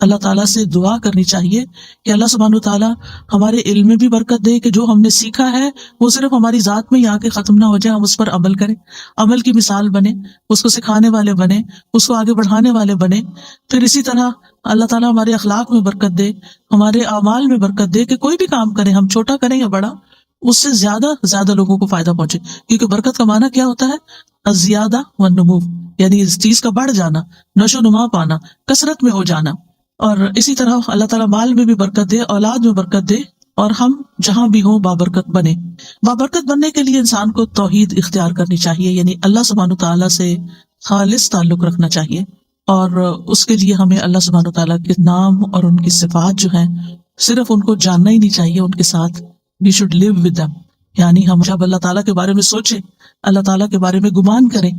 اللہ تعالیٰ سے دعا کرنی چاہیے کہ اللہ سبحانہ و تعالیٰ ہمارے علم میں بھی برکت دے، کہ جو ہم نے سیکھا ہے وہ صرف ہماری ذات میں ہی آ کے ختم نہ ہو جائے، ہم اس پر عمل کریں، عمل کی مثال بنے، اس کو سکھانے والے بنے، اس کو آگے بڑھانے والے بنے۔ پھر اسی طرح اللہ تعالیٰ ہمارے اخلاق میں برکت دے، ہمارے اعمال میں برکت دے، کہ کوئی بھی کام کریں، ہم چھوٹا کریں یا بڑا، اس سے زیادہ لوگوں کو فائدہ پہنچے، کیونکہ برکت کا معنی کیا ہوتا ہے؟ الزیادہ والنمو، یعنی اس چیز کا بڑھ جانا، نشو و نما پانا، کثرت میں ہو جانا۔ اور اسی طرح اللہ تعالیٰ مال میں بھی برکت دے، اولاد میں برکت دے، اور ہم جہاں بھی ہوں بابرکت بنے۔ بابرکت بننے کے لیے انسان کو توحید اختیار کرنی چاہیے، یعنی اللہ سبحانہ تعالیٰ سے خالص تعلق رکھنا چاہیے، اور اس کے لیے ہمیں اللہ سبحانہ تعالیٰ کے نام اور ان کی صفات جو ہیں صرف ان کو جاننا ہی نہیں چاہیے، ان کے ساتھ we should live with them، یعنی ہم جب اللہ تعالیٰ کے بارے میں سوچیں، اللہ تعالیٰ کے بارے میں گمان کریں،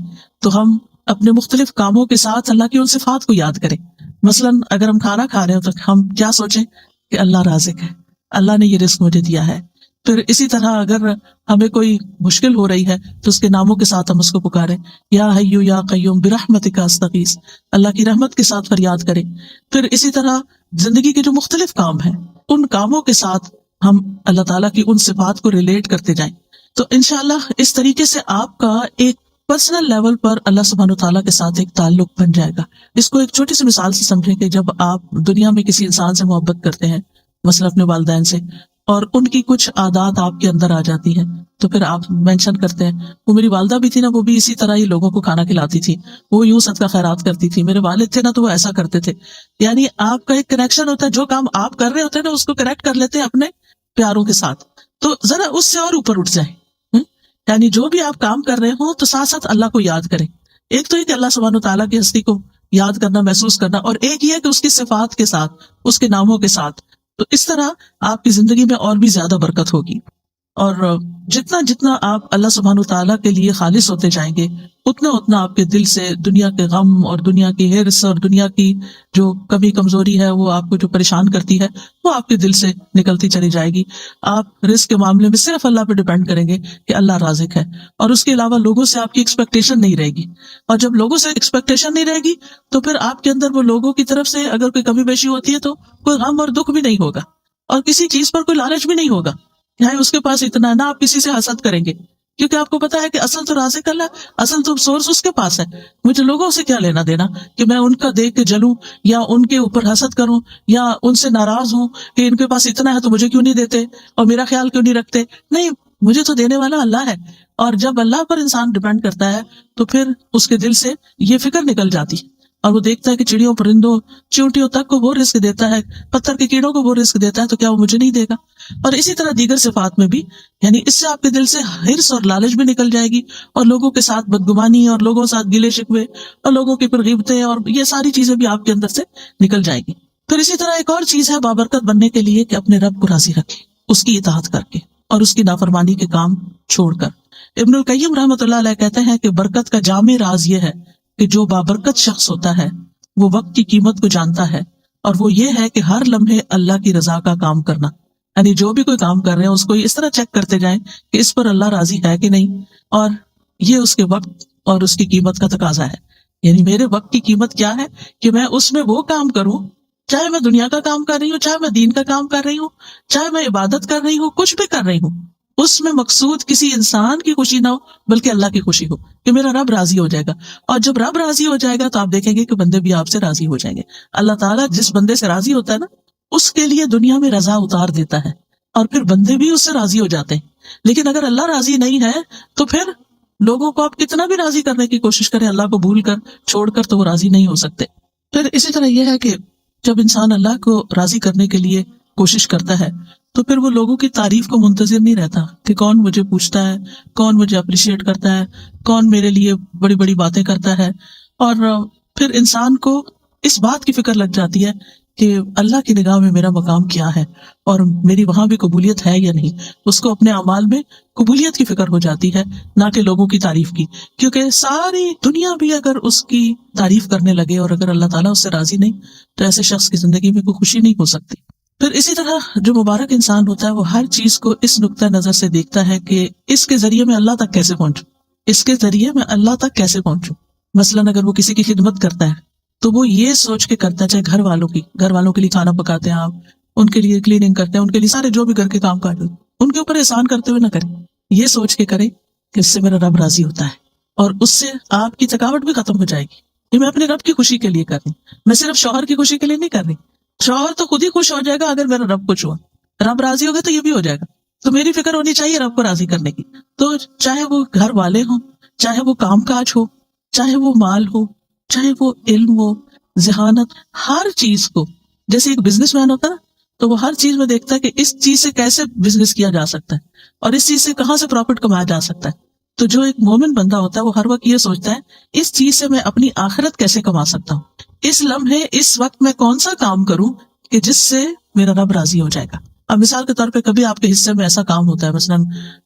تو ہم اپنے مختلف کاموں کے ساتھ اللہ کی ان صفات کو یاد کریں۔ مثلاً اگر ہم کھانا کھا رہے ہیں تو ہم کیا سوچیں کہ اللہ رازق ہے، اللہ نے یہ رزق مجھے دیا ہے۔ پھر اسی طرح اگر ہمیں کوئی مشکل ہو رہی ہے تو اس کے ناموں کے ساتھ ہم اس کو پکاریں، یا حیو یا قیوم برحمتک استغیث، اللہ کی رحمت کے ساتھ فریاد کریں۔ پھر اسی طرح زندگی کے جو مختلف کام ہیں ان کاموں کے ساتھ ہم اللہ تعالیٰ کی ان صفات کو ریلیٹ کرتے جائیں، تو انشاءاللہ اس طریقے سے آپ کا ایک پرسنل لیول پر اللہ سبحانہ تعالیٰ کے ساتھ ایک تعلق بن جائے گا۔ اس کو ایک چھوٹی سی مثال سے سمجھیں کہ جب آپ دنیا میں کسی انسان سے محبت کرتے ہیں، مثلا اپنے والدین سے، اور ان کی کچھ عادات آپ کے اندر آ جاتی ہیں، تو پھر آپ مینشن کرتے ہیں وہ میری والدہ بھی تھی نا، وہ بھی اسی طرح ہی لوگوں کو کھانا کھلاتی تھی، وہ یوں صدقہ خیرات کرتی تھی، میرے والد تھے نا تو وہ ایسا کرتے تھے۔ یعنی آپ کا ایک کنیکشن ہوتا ہے، جو کام آپ کر رہے ہوتے ہیں نا اس کو کریکٹ کر لیتے ہیں اپنے پیاروں کے ساتھ، تو ذرا اس سے اور اوپر اٹھ جائیں۔ یعنی جو بھی آپ کام کر رہے ہوں تو ساتھ ساتھ اللہ کو یاد کریں۔ ایک تو یہ کہ اللہ سبحانہ تعالیٰ کی ہستی کو یاد کرنا، محسوس کرنا، اور ایک یہ کہ اس کی صفات کے ساتھ، اس کے ناموں کے ساتھ، تو اس طرح آپ کی زندگی میں اور بھی زیادہ برکت ہوگی۔ اور جتنا آپ اللہ سبحانہ تعالیٰ کے لیے خالص ہوتے جائیں گے، اتنا آپ کے دل سے دنیا کے غم اور دنیا کی حرص اور دنیا کی جو کمی کمزوری ہے، وہ آپ کو جو پریشان کرتی ہے، وہ آپ کے دل سے نکلتی چلی جائے گی۔ آپ رزق کے معاملے میں صرف اللہ پہ ڈیپینڈ کریں گے کہ اللہ رازق ہے، اور اس کے علاوہ لوگوں سے آپ کی ایکسپیکٹیشن نہیں رہے گی۔ اور جب لوگوں سے ایکسپیکٹیشن نہیں رہے گی تو پھر آپ کے اندر وہ لوگوں کی طرف سے اگر کوئی کمی بیشی ہوتی ہے تو کوئی غم اور دکھ بھی نہیں ہوگا، اور کسی چیز پر کوئی لالچ بھی نہیں ہوگا، یعنی اس کے پاس اتنا نہ آپ کسی سے حسد کریں گے، کیونکہ آپ کو پتا ہے کہ اصل تو رازق اللہ، اصل تو سورس اس کے پاس ہے۔ مجھے لوگوں سے کیا لینا دینا کہ میں ان کا دیکھ کے جلوں، یا ان کے اوپر حسد کروں، یا ان سے ناراض ہوں کہ ان کے پاس اتنا ہے تو مجھے کیوں نہیں دیتے اور میرا خیال کیوں نہیں رکھتے۔ نہیں، مجھے تو دینے والا اللہ ہے، اور جب اللہ پر انسان ڈیپینڈ کرتا ہے تو پھر اس کے دل سے یہ فکر نکل جاتی ہے، اور وہ دیکھتا ہے کہ چڑیوں پرندوں چیونٹیوں تک کو وہ رزق دیتا ہے، پتھر کے کیڑوں کو وہ رزق دیتا ہے، تو کیا وہ مجھے نہیں دے گا؟ اور اسی طرح دیگر صفات میں بھی، یعنی اس سے آپ کے دل سے حرص اور لالچ بھی نکل جائے گی، اور لوگوں کے ساتھ بدگمانی اور لوگوں کے ساتھ گلے شکوے اور لوگوں کی غیبتیں اور یہ ساری چیزیں بھی آپ کے اندر سے نکل جائیں گی۔ پھر اسی طرح ایک اور چیز ہے بابرکت بننے کے لیے کہ اپنے رب کو راضی رکھیں، اس کی اطاعت کر کے اور اس کی نافرمانی کے کام چھوڑ کر۔ ابن القیم رحمۃ اللہ علیہ کہتے ہیں کہ برکت کا جامع راز یہ ہے کہ جو بابرکت شخص ہوتا ہے وہ وقت کی قیمت کو جانتا ہے، اور وہ یہ ہے کہ ہر لمحے اللہ کی رضا کا کام کرنا، یعنی جو بھی کوئی کام کر رہے ہیں اس کو اس طرح چیک کرتے جائیں کہ اس پر اللہ راضی ہے کہ نہیں، اور یہ اس کے وقت اور اس کی قیمت کا تقاضا ہے۔ یعنی میرے وقت کی قیمت کیا ہے کہ میں اس میں وہ کام کروں، چاہے میں دنیا کا کام کر رہی ہوں، چاہے میں دین کا کام کر رہی ہوں، چاہے میں عبادت کر رہی ہوں، کچھ بھی کر رہی ہوں، اس میں مقصود کسی انسان کی خوشی نہ ہو بلکہ اللہ کی خوشی ہو، کہ میرا رب راضی ہو جائے گا۔ اور جب رب راضی ہو جائے گا تو آپ دیکھیں گے کہ بندے بھی آپ سے راضی ہو جائیں گے۔ اللہ تعالیٰ جس بندے سے راضی ہوتا ہے نا، اس کے لیے دنیا میں رضا اتار دیتا ہے، اور پھر بندے بھی اس سے راضی ہو جاتے ہیں۔ لیکن اگر اللہ راضی نہیں ہے تو پھر لوگوں کو آپ کتنا بھی راضی کرنے کی کوشش کریں، اللہ کو بھول کر چھوڑ کر، تو وہ راضی نہیں ہو سکتے۔ پھر اسی طرح یہ ہے کہ جب انسان اللہ کو راضی کرنے کے لیے کوشش کرتا ہے تو پھر وہ لوگوں کی تعریف کو منتظر نہیں رہتا کہ کون مجھے پوچھتا ہے، کون مجھے اپریشیٹ کرتا ہے، کون میرے لیے بڑی بڑی باتیں کرتا ہے۔ اور پھر انسان کو اس بات کی فکر لگ جاتی ہے کہ اللہ کی نگاہ میں میرا مقام کیا ہے اور میری وہاں بھی قبولیت ہے یا نہیں۔ اس کو اپنے اعمال میں قبولیت کی فکر ہو جاتی ہے، نہ کہ لوگوں کی تعریف کی، کیونکہ ساری دنیا بھی اگر اس کی تعریف کرنے لگے اور اگر اللہ تعالیٰ اس سے راضی نہیں تو ایسے شخص کی زندگی میں کوئی خوشی نہیں ہو سکتی۔ پھر اسی طرح جو مبارک انسان ہوتا ہے وہ ہر چیز کو اس نقطہ نظر سے دیکھتا ہے کہ اس کے ذریعے میں اللہ تک کیسے پہنچوں، اس کے ذریعے میں اللہ تک کیسے پہنچوں۔ مثلاً اگر وہ کسی کی خدمت کرتا ہے تو وہ یہ سوچ کے کرتا ہے، چاہے گھر والوں کے لیے کھانا پکاتے ہیں آپ، ان کے لیے کلیننگ کرتے ہیں، ان کے لیے سارے جو بھی گھر کے کام کاج، ان کے اوپر احسان کرتے ہوئے نہ کریں، یہ سوچ کے کریں کہ اس سے میرا رب راضی ہوتا ہے، اور اس سے آپ کی تھکاوٹ بھی ختم ہو جائے گی. یہ میں اپنے رب کی خوشی کے لیے کر رہی ہوں، میں صرف شوہر کی خوشی کے لیے نہیں کر رہی. شوہر تو خود ہی خوش ہو جائے گا اگر میرا رب خوش ہوا، رب راضی ہوگا تو یہ بھی ہو جائے گا. تو میری فکر ہونی چاہیے رب کو راضی کرنے کی. تو چاہے وہ گھر والے ہوں، چاہے وہ کام کاج ہو، چاہے وہ مال ہو، چاہے وہ علم ہو، ذہانت، ہر چیز کو، جیسے ایک بزنس مین ہوتا ہے نا، تو وہ ہر چیز میں دیکھتا ہے کہ اس چیز سے کیسے بزنس کیا جا سکتا ہے اور اس چیز سے کہاں سے پروفٹ کمایا جا سکتا ہے. تو جو ایک مومن بندہ ہوتا ہے وہ ہر وقت یہ سوچتا ہے اس چیز سے میں اپنی آخرت کیسے کما سکتا ہوں، اس لمحے اس وقت میں کون سا کام کروں کہ جس سے میرا رب راضی ہو جائے گا. اب مثال کے طور پہ کبھی آپ کے حصے میں ایسا کام ہوتا ہے، مثلا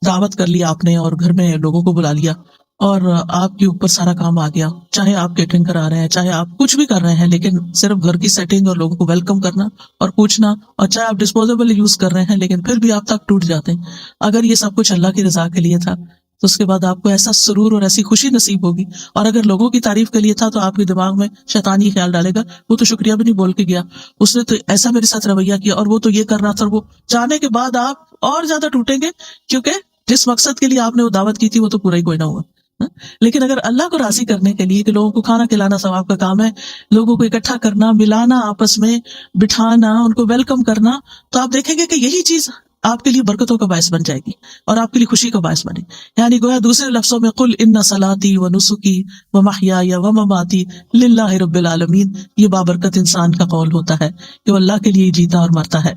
دعوت کر لیا آپ نے اور گھر میں لوگوں کو بلا لیا اور آپ کے اوپر سارا کام آ گیا، چاہے آپ کیٹرنگ کرا رہے ہیں، چاہے آپ کچھ بھی کر رہے ہیں، لیکن صرف گھر کی سیٹنگ اور لوگوں کو ویلکم کرنا اور پوچھنا، اور چاہے آپ ڈسپوزیبل یوز کر رہے ہیں لیکن پھر بھی آپ تک ٹوٹ جاتے ہیں. اگر یہ سب کچھ اللہ کی رضا کے لیے تھا تو اس کے بعد آپ کو ایسا سرور اور ایسی خوشی نصیب ہوگی، اور اگر لوگوں کی تعریف کے لیے تھا تو آپ کے دماغ میں شیطان یہ خیال ڈالے گا وہ تو شکریہ بھی نہیں بول کے گیا، اس نے تو ایسا میرے ساتھ رویہ کیا اور وہ تو یہ کر رہا تھا. اور وہ جانے کے بعد آپ اور زیادہ ٹوٹیں گے، کیونکہ جس مقصد کے لیے آپ نے وہ دعوت کی تھی وہ تو پورا ہی کوئی نہ ہوا. لیکن اگر اللہ کو راضی کرنے کے لیے کہ لوگوں کو کھانا کھلانا ثواب کا کام ہے، لوگوں کو اکٹھا کرنا، ملانا، آپس میں بٹھانا، ان کو ویلکم کرنا، تو آپ دیکھیں گے کہ یہی چیز آپ کے لیے برکتوں کا باعث بن جائے گی اور آپ کے لیے خوشی کا باعث بنے. یعنی گویا دوسرے لفظوں میں قل ان صلاتی و نسکی و محیای و مماتی للہ رب العالمین، یہ بابرکت انسان کا قول ہوتا ہے کہ وہ اللہ کے لیے جیتا اور مرتا ہے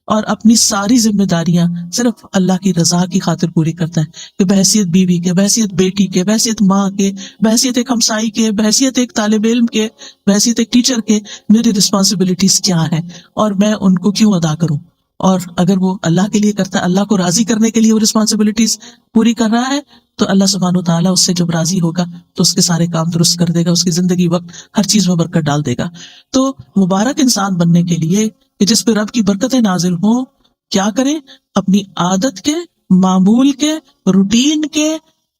اور اپنی ساری ذمہ داریاں صرف اللہ کی رضا کی خاطر پوری کرتا ہے، کہ بحیثیت بیوی کے، بحیثیت بیٹی کے، بحیثیت ماں کے، بحیثیت ایک ہمسائی کے، بحیثیت ایک طالب علم کے، بحیثیت ایک ٹیچر کے، میری رسپانسبلٹیز کیا ہیں اور میں ان کو کیوں ادا کروں. اور اگر وہ اللہ کے لیے کرتا ہے، اللہ کو راضی کرنے کے لیے وہ رسپانسبلٹیز پوری کر رہا ہے، تو اللہ سبحانہ و تعالیٰ اس سے جب راضی ہوگا تو اس کے سارے کام درست کر دے گا، اس کی زندگی وقت ہر چیز میں برکت ڈال دے گا. تو مبارک انسان بننے کے لیے کہ جس پہ رب کی برکتیں نازل ہوں، کیا کریں؟ اپنی عادت کے، معمول کے، روٹین کے،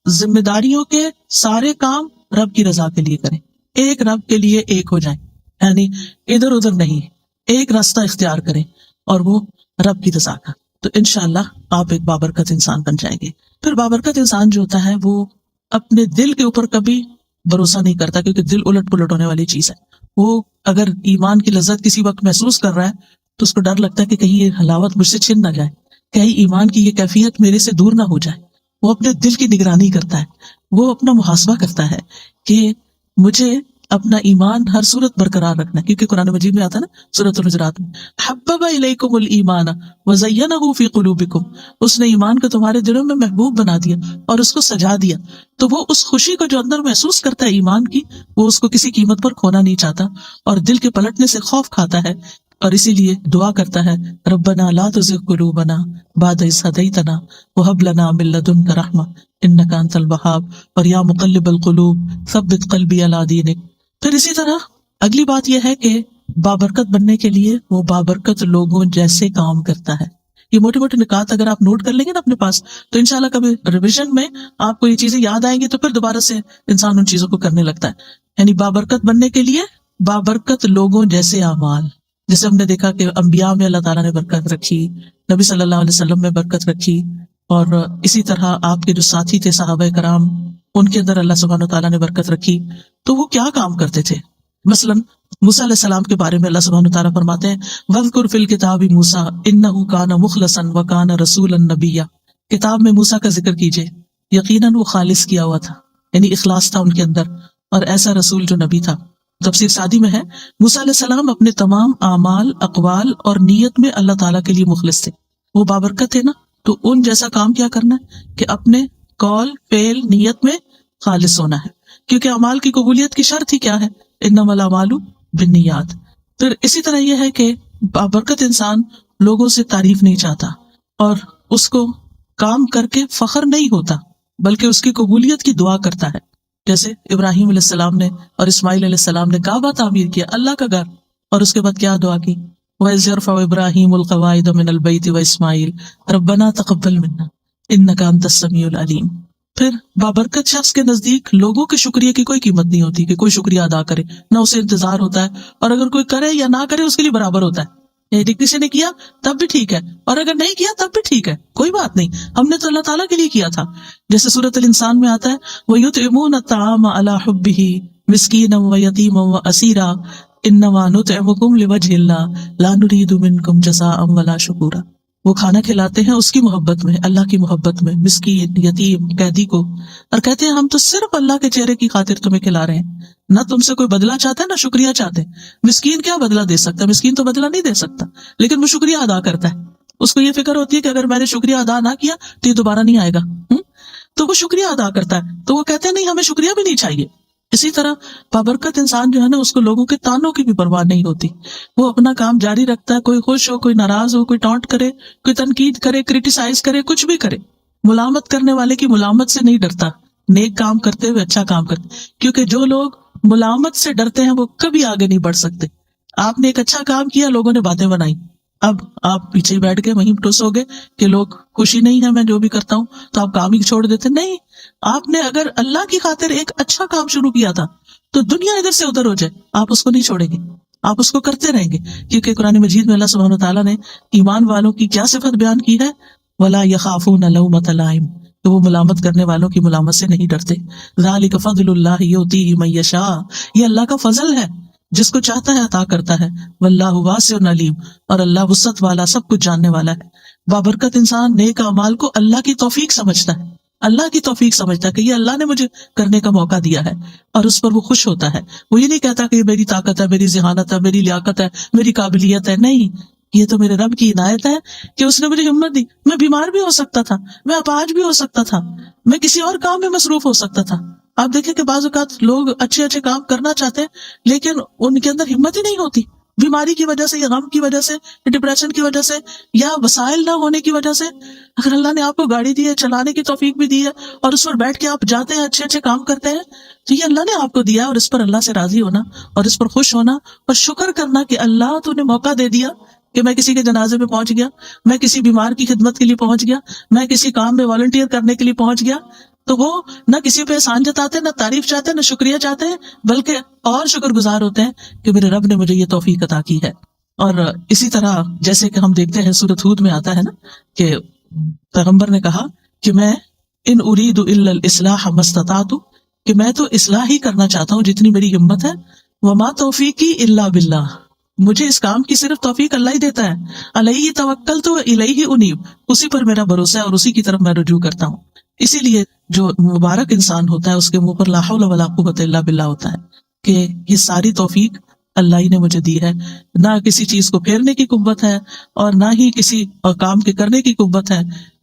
ذمہ داریوں کے سارے کام رب کی رضا کے لیے کریں. ایک رب کے لیے ایک ہو جائیں، یعنی ادھر ادھر نہیں، ایک راستہ اختیار کریں اور وہ رب کی رضا کا. تو انشاءاللہ آپ ایک بابرکت انسان بن جائیں گے. پھر بابرکت انسان جو ہوتا ہے وہ اپنے دل کے اوپر کبھی بھروسہ نہیں کرتا، کیونکہ دل الٹ پلٹ ہونے والی چیز ہے. وہ اگر ایمان کی لذت کسی وقت محسوس کر رہا ہے تو اس کو ڈر لگتا ہے کہ کہیں یہ حلاوت مجھ سے چھن نہ جائے، کہیں ایمان کی یہ کیفیت میرے سے دور نہ ہو جائے. وہ اپنے دل کی نگرانی کرتا ہے، وہ اپنا محاسبہ کرتا ہے کہ مجھے اپنا ایمان ہر صورت برقرار رکھنا ہے، کیونکہ قرآن مجید میں آتا ہے نا سورۃ الحجرات میں، حبب الیکم الایمان وزینہ فی قلوبکم، اس نے ایمان کو تمہارے دلوں میں محبوب بنا دیا اور اس کو سجا دیا. تو وہ اس خوشی کو جو اندر محسوس کرتا ہے ایمان کی، وہ اس کو کسی قیمت پر کھونا نہیں چاہتا اور دل کے پلٹنے سے خوف کھاتا ہے، اور اسی لیے دعا کرتا ہے ربنا لا تزغ قلوبنا بعد اذ ہدیتنا وہب لنا من لدنک رحمہ انک انت الوہاب، اور یا مقلب القلوب ثبت قلبی علی دینک. پھر اسی طرح اگلی بات یہ ہے کہ بابرکت بننے کے لیے وہ بابرکت لوگوں جیسے کام کرتا ہے. یہ موٹے موٹے نکات اگر آپ نوٹ کر لیں گے نا اپنے پاس، تو انشاءاللہ کبھی ریویژن میں آپ کو یہ چیزیں یاد آئیں گی تو پھر دوبارہ سے انسان ان چیزوں کو کرنے لگتا ہے. یعنی بابرکت بننے کے لیے بابرکت لوگوں جیسے اعمال، جیسے ہم نے دیکھا کہ انبیاء میں اللہ تعالیٰ نے برکت رکھی، نبی صلی اللہ علیہ وسلم میں برکت رکھی، اور اسی طرح آپ کے جو ساتھی تھے صحابہ کرام، ان کے اندر اللہ سبحانہ تعالیٰ نے برکت رکھی. تو وہ کیا کام کرتے تھے؟ مثلا موسیٰ علیہ السلام کے بارے میں اللہ سبحانہ تعالیٰ فرماتے ہیں وَاذْكُرْ فِي الْكِتَابِ مُوسَىٰ إِنَّهُ كَانَ مُخْلَصًا وَكَانَ رَسُولًا نَبِيًّا. کتاب میں موسیٰ کا ذکر کیجئے، یقیناً وہ خالص کیا ہوا تھا، یعنی اخلاص تھا ان کے اندر، اور ایسا رسول جو نبی تھا. تفسیر سعدی میں ہے موسیٰ علیہ السلام اپنے تمام اعمال، اقوال اور نیت میں اللہ تعالیٰ کے لیے مخلص تھے. وہ بابرکت تھے نا، تو ان جیسا کام کیا کرنا ہے کہ اپنے قول، فعل، نیت میں خالص ہونا ہے، کیونکہ اعمال کی قبولیت کی شرط ہی کیا ہے؟ انما الاعمال بالنیات. پھر اسی طرح یہ ہے کہ بابرکت انسان لوگوں سے تعریف نہیں چاہتا اور اس کو کام کر کے فخر نہیں ہوتا، بلکہ اس کی قبولیت کی دعا کرتا ہے. جیسے ابراہیم علیہ السلام نے اور اسماعیل علیہ السلام نے کعبہ تعمیر کیا، اللہ کا گھر، اور اس کے بعد کیا دعا کی؟ وَإِذْ يَرْفَعُ إِبْرَاهِيمُ الْقَوَاعِدَ مِنَ الْبَيْتِ وَإِسْمَاعِيلُ رَبَّنَا تَقَبَّلْ مِنَّا إِنَّكَ أَنْتَ السَّمِيعُ الْعَلِيمُ. پھر بابرکت شخص کے نزدیک لوگوں کے شکریہ کی کوئی قیمت نہیں ہوتی کہ کوئی شکریہ ادا کرے، نہ اسے انتظار ہوتا ہے، اور اگر کوئی کرے یا نہ کرے اس کے لیے برابر ہوتا ہے، یعنی کسی نے کیا تب بھی ٹھیک ہے، اور اگر نہیں کیا تب بھی ٹھیک ہے، کوئی بات نہیں، ہم نے تو اللہ تعالیٰ کے لیے کیا تھا. جیسے سورۃ الانسان میں آتا ہے وَيُطْعِمُونَ الطَّعَامَ عَلَى حُبِّهِ مِسْكِينًا وَيَتِيمًا وَأَسِيرًا إِنَّمَا نُطْعِمُكُمْ لِوَجْهِ اللَّهِ لَا نُرِيدُ مِنكُمْ جَزَاءً وَلَا شُكُورًا. وہ کھانا کھلاتے ہیں اس کی محبت میں، اللہ کی محبت میں، مسکین، یتیم، قیدی کو، اور کہتے ہیں ہم تو صرف اللہ کے چہرے کی خاطر تمہیں کھلا رہے ہیں، نہ تم سے کوئی بدلہ چاہتے ہیں نہ شکریہ چاہتے ہیں. مسکین کیا بدلہ دے سکتا ہے؟ مسکین تو بدلہ نہیں دے سکتا، لیکن وہ شکریہ ادا کرتا ہے. اس کو یہ فکر ہوتی ہے کہ اگر میں نے شکریہ ادا نہ کیا تو یہ دوبارہ نہیں آئے گا، تو وہ شکریہ ادا کرتا ہے. تو وہ کہتے ہیں نہیں، ہمیں شکریہ بھی نہیں چاہیے. اسی طرح بابرکت انسان جو ہے نا، اس کو لوگوں کے تانوں کی بھی پرواہ نہیں ہوتی، وہ اپنا کام جاری رکھتا ہے، کوئی خوش ہو، کوئی ناراض ہو، کوئی ٹانٹ کرے، کوئی تنقید کرے، کرٹیسائز کرے، کچھ بھی کرے، ملامت کرنے والے کی ملامت سے نہیں ڈرتا، نیک کام کرتے ہوئے اچھا کام کرتے، کیونکہ جو لوگ ملامت سے ڈرتے ہیں وہ کبھی آگے نہیں بڑھ سکتے. آپ نے ایک اچھا کام کیا، لوگوں نے باتیں بنائی، اب آپ پیچھے بیٹھ گئے، وہیں ٹس ہو گئے کہ لوگ خوشی نہیں ہے میں جو بھی کرتا ہوں، تو آپ کام ہی چھوڑ دیتے. نہیں، آپ نے اگر اللہ کی خاطر ایک اچھا کام شروع کیا تھا تو دنیا ادھر سے ادھر ہو جائے آپ اس کو نہیں چھوڑیں گے، آپ اس کو کرتے رہیں گے. کیونکہ قرآن مجید میں اللہ سبحانہ وتعالیٰ نے ایمان والوں کی کیا صفت بیان کی ہے؟ وَلَا يَخَافُونَ لَوْمَةَ لَائِمٍ، تو وہ ملامت کرنے والوں کی ملامت سے نہیں ڈرتے. ذَلِكَ فَضْلُ اللَّهِ يُؤْتِيهِ مَن يَشَاءُ، یہ اللہ کا فضل ہے، جس کو چاہتا ہے عطا کرتا ہے. واللہ واسع علیم، اور اللہ وسعت والا، سب کچھ جاننے والا ہے. بابرکت انسان نیک اعمال کو اللہ کی توفیق سمجھتا ہے، اللہ کی توفیق سمجھتا ہے کہ یہ اللہ نے مجھے کرنے کا موقع دیا ہے، اور اس پر وہ خوش ہوتا ہے. وہ یہ نہیں کہتا کہ یہ میری طاقت ہے، میری ذہانت ہے، میری لیاقت ہے، میری قابلیت ہے. نہیں، یہ تو میرے رب کی عنایت ہے کہ اس نے مجھے ہمت دی. میں بیمار بھی ہو سکتا تھا، میں اپاہج بھی ہو سکتا تھا، میں کسی اور کام میں مصروف ہو سکتا تھا. آپ دیکھیں کہ بعض اوقات لوگ اچھے اچھے کام کرنا چاہتے ہیں لیکن ان کے اندر ہمت ہی نہیں ہوتی، بیماری کی وجہ سے یا غم کی وجہ سے یا ڈپریشن کی وجہ سے یا وسائل نہ ہونے کی وجہ سے. اگر اللہ نے آپ کو گاڑی دی ہے، چلانے کی توفیق بھی دی ہے، اور اس پر بیٹھ کے آپ جاتے ہیں، اچھے اچھے کام کرتے ہیں، تو یہ اللہ نے آپ کو دیا، اور اس پر اللہ سے راضی ہونا اور اس پر خوش ہونا اور شکر کرنا کہ اللہ تو نے موقع دے دیا کہ میں کسی کے جنازے میں پہنچ گیا، میں کسی بیمار کی خدمت کے لیے پہنچ گیا، میں کسی کام میں والنٹیئر کرنے کے لیے پہنچ گیا. تو وہ نہ کسی پہ احسان جتاتے، نہ تعریف چاہتے، نہ شکریہ چاہتے ہیں، بلکہ اور شکر گزار ہوتے ہیں کہ میرے رب نے مجھے یہ توفیق عطا کی ہے. اور اسی طرح جیسے کہ ہم دیکھتے ہیں سورۃ ہود میں آتا ہے نا کہ پیغمبر نے کہا کہ میں ان اريد الا الاصلاح ما استطعت، کہ میں تو اصلاح ہی کرنا چاہتا ہوں جتنی میری ہمت ہے. وما توفیقی الا باللہ، مجھے اس کام کی صرف توفیق اللہ ہی دیتا ہے. علیہ توکلت والیہ انیب، اسی پر میرا بھروسہ ہے اور اسی کی طرف میں رجوع کرتا ہوں. اسی لیے جو مبارک انسان ہوتا ہے اس کے منہ پر لا حول ولا قوت الا باللہ ہوتا ہے کہ یہ ساری توفیق اللہ ہی نے مجھے دی ہے. نہ کسی چیز کو پھیرنے کی قوت ہے اور نہ ہی کسی کام کے کرنے کی قوت ہے.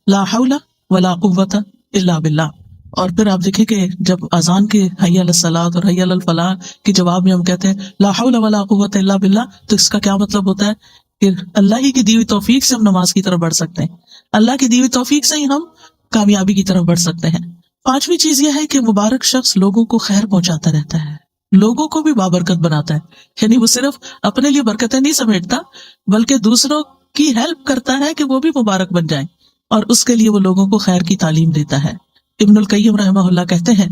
لا حول ولا قوت الا باللہ. اور پھر آپ دیکھیں کہ جب اذان کے حی علی الصلاۃ اور حی علی الفلاح کے جواب میں ہم کہتے ہیں لا حول ولا قوت الا باللہ، تو اس کا کیا مطلب ہوتا ہے کہ اللہ ہی کی دی ہوئی توفیق سے ہم نماز کی طرف بڑھ سکتے ہیں، اللہ کی دی ہوئی توفیق سے ہی ہم کامیابی کی طرف بڑھ سکتے ہیں. پانچویں چیز یہ ہے کہ مبارک شخص لوگوں کو خیر پہنچاتا رہتا ہے، لوگوں کو بھی بابرکت بناتا ہے. یعنی وہ صرف اپنے لیے برکتیں نہیں سمیٹتا بلکہ دوسروں کی ہیلپ کرتا ہے کہ وہ بھی مبارک بن جائیں، اور اس کے لیے وہ لوگوں کو خیر کی تعلیم دیتا ہے. ابن القیم رحمہ اللہ کہتے ہیں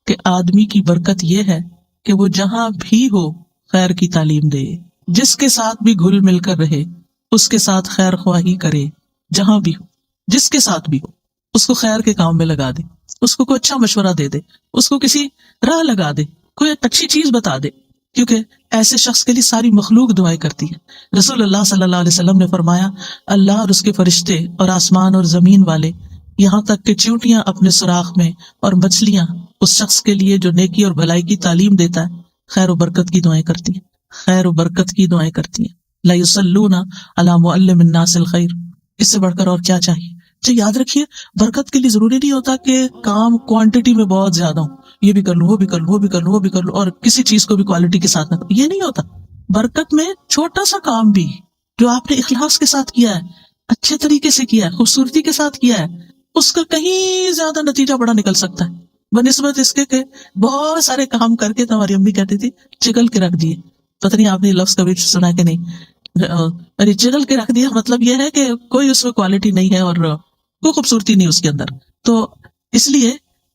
کہ آدمی کی برکت یہ ہے کہ وہ جہاں بھی ہو خیر کی تعلیم دے، جس کے ساتھ بھی گھل مل کر رہے اس کے ساتھ خیر خواہی کرے، جہاں بھی ہو جس کے ساتھ بھی ہو اس کو خیر کے کام میں لگا دے، اس کو کوئی اچھا مشورہ دے دے، اس کو کسی راہ لگا دے، کوئی اچھی چیز بتا دے، کیونکہ ایسے شخص کے لیے ساری مخلوق دعائیں کرتی ہے. رسول اللہ صلی اللہ علیہ وسلم نے فرمایا اللہ اور اس کے فرشتے اور آسمان اور زمین والے، یہاں تک کہ چیونٹیاں اپنے سوراخ میں اور مچھلیاں اس شخص کے لیے جو نیکی اور بھلائی کی تعلیم دیتا ہے خیر و برکت کی دعائیں کرتی ہیں، خیر و برکت کی دعائیں کرتی ہیں. لا یصلون علی معلم الناس الخیر، اس سے بڑھ کر اور کیا چاہیے. تو یاد رکھیے برکت کے لیے ضروری نہیں ہوتا کہ کام کوانٹٹی میں بہت زیادہ ہو، یہ بھی کر لوں، وہ بھی کر لوں، وہ بھی کر لوں، وہ بھی کر لوں، اور کسی چیز کو بھی کوالٹی کے ساتھ نہ کروں. یہ نہیں ہوتا. برکت میں چھوٹا سا کام بھی جو آپ نے اخلاص کے ساتھ کیا ہے، اچھے طریقے سے کیا ہے، خوبصورتی کے ساتھ کیا ہے، اس کا کہیں زیادہ نتیجہ بڑا نکل سکتا ہے بنسبت اس کے کہ بہت سارے کام کر کے. تو ہماری امی کہتی تھی چگل کے رکھ دیے. پتہ نہیں آپ نے لفظ کبھی سنا کہ نہیں. چگل کے رکھ دیا مطلب یہ ہے کہ کوئی اس میں کوالٹی نہیں ہے اور کوئی خوبصورتی نہیں اس کے اندر. تو اس لیے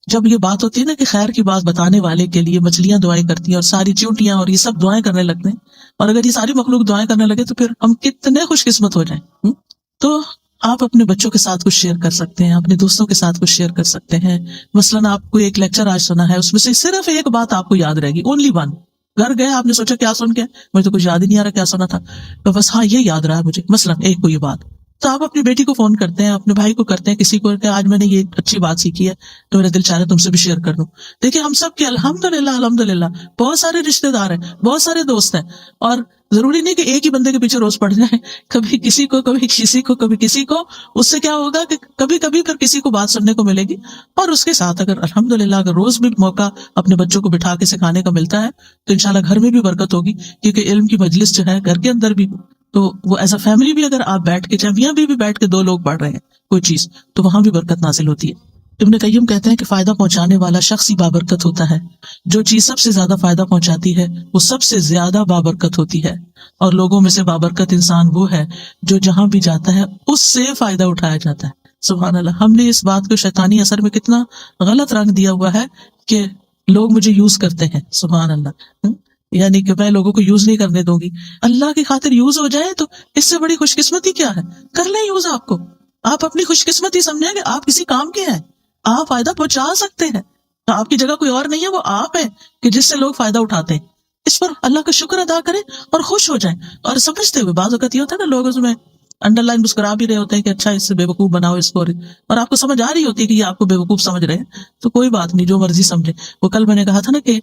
جب یہ بات ہوتی ہے نا کہ خیر کی بات بتانے والے کے لیے مچھلیاں دعائیں کرتی ہیں اور ساری چیونٹیاں اور یہ سب دعائیں کرنے لگتے ہیں، اور اگر یہ ساری مخلوق دعائیں کرنے لگے تو پھر ہم کتنے خوش قسمت ہو جائیں۔ تو آپ اپنے بچوں کے ساتھ کچھ شیئر کر سکتے ہیں، اپنے دوستوں کے ساتھ کچھ شیئر کر سکتے ہیں۔ مثلاً آپ کو ایک لیکچر آج سنا ہے، اس میں سے صرف ایک بات آپ کو یاد رہے گی، اونلی ون۔ گھر گئے، آپ نے سوچا کیا سن کے، مجھے تو کچھ یاد ہی نہیں آ رہا کیا سنا تھا، تو بس ہاں یہ یاد رہا ہے مجھے، مثلاً ایک کوئی بات، تو آپ اپنی بیٹی کو فون کرتے ہیں، اپنے بھائی کو کرتے ہیں، کسی کو کہ آج میں نے یہ اچھی بات سیکھی ہے تو میرا دل چاہ رہا ہے تم سے بھی شیئر کر دوں۔ دیکھیں ہم سب کے الحمدللہ بہت سارے رشتے دار ہیں، بہت سارے دوست ہیں، اور ضروری نہیں کہ ایک ہی بندے کے پیچھے روز پڑ جائیں، کبھی کسی کو، کبھی کسی کو، کبھی کسی کو۔ اس سے کیا ہوگا کہ کبھی کبھی پھر کسی کو بات سننے کو ملے گی، اور اس کے ساتھ اگر الحمدللہ اگر روز بھی موقع اپنے بچوں کو بٹھا کے سکھانے کا ملتا ہے تو انشاءاللہ گھر میں بھی برکت ہوگی، کیونکہ علم کی مجلس جو ہے گھر کے اندر بھی، تو وہ ایز اے فیملی بھی اگر آپ بیٹھ کے، چاہے میاں بھی بیٹھ کے دو لوگ پڑھ رہے ہیں کوئی چیز، تو وہاں بھی برکت نازل ہوتی ہے۔ ابن قیم کہتے ہیں کہ فائدہ پہنچانے والا شخص ہی بابرکت ہوتا ہے، جو چیز سب سے زیادہ فائدہ پہنچاتی ہے وہ سب سے زیادہ بابرکت ہوتی ہے، اور لوگوں میں سے بابرکت انسان وہ ہے جو جہاں بھی جاتا ہے اس سے فائدہ اٹھایا جاتا ہے۔ سبحان اللہ، ہم نے اس بات کو شیطانی اثر میں کتنا غلط رنگ دیا ہوا ہے کہ لوگ مجھے یوز کرتے ہیں، سبحان اللہ، یعنی کہ میں لوگوں کو یوز نہیں کرنے دوں گی۔ اللہ کی خاطر یوز ہو جائے تو اس سے بڑی خوش قسمتی کیا ہے؟ کر لیں یوز آپ کو، آپ اپنی خوش قسمتی سمجھیں کہ آپ کسی کام کے ہیں، آپ فائدہ پہنچا سکتے ہیں، آپ کی جگہ کوئی اور نہیں ہے، وہ آپ ہیں کہ جس سے لوگ فائدہ اٹھاتے ہیں۔ اس پر اللہ کا شکر ادا کریں اور خوش ہو جائیں، اور سمجھتے ہوئے، بعض اوقات یہ ہوتا ہے نا لوگ اس میں انڈر لائن مسکرا بھی رہے ہوتے ہیں کہ اچھا اس سے بے وقوف بناؤ اس کو، اور آپ کو سمجھ آ رہی ہوتی ہے کہ یہ آپ کو بے وقوف سمجھ رہے ہیں، تو کوئی بات نہیں، جو مرضی سمجھے۔ وہ کل میں نے کہا تھا نا کہ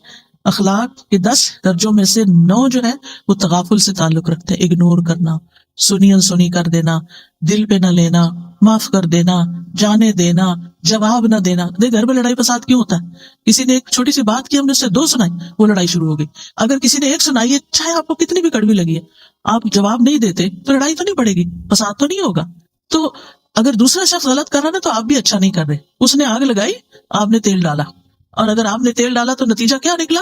اخلاق کے 10 درجوں میں سے 9 جو ہے وہ تغافل سے تعلق رکھتے ہیں، اگنور کرنا، سنی انسنی کر دینا، دل پہ نہ لینا، معاف کر دینا، جانے دینا، جواب نہ دینا۔ دیکھ گھر میں لڑائی فساد کیوں ہوتا ہے؟ کسی نے ایک چھوٹی سی بات کی، ہم نے اسے 2 سنائی، وہ لڑائی شروع ہو گئی۔ اگر کسی نے ایک سنائی ہے، چاہے آپ کو کتنی بھی کڑوی لگی ہے، آپ جواب نہیں دیتے تو لڑائی تو نہیں پڑے گی، فساد تو نہیں ہوگا۔ تو اگر دوسرا شخص غلط کر رہا نا تو آپ بھی اچھا نہیں کر رہے، اس نے آگ لگائی، آپ نے تیل ڈالا، اور اگر آپ نے تیل ڈالا تو نتیجہ کیا نکلا؟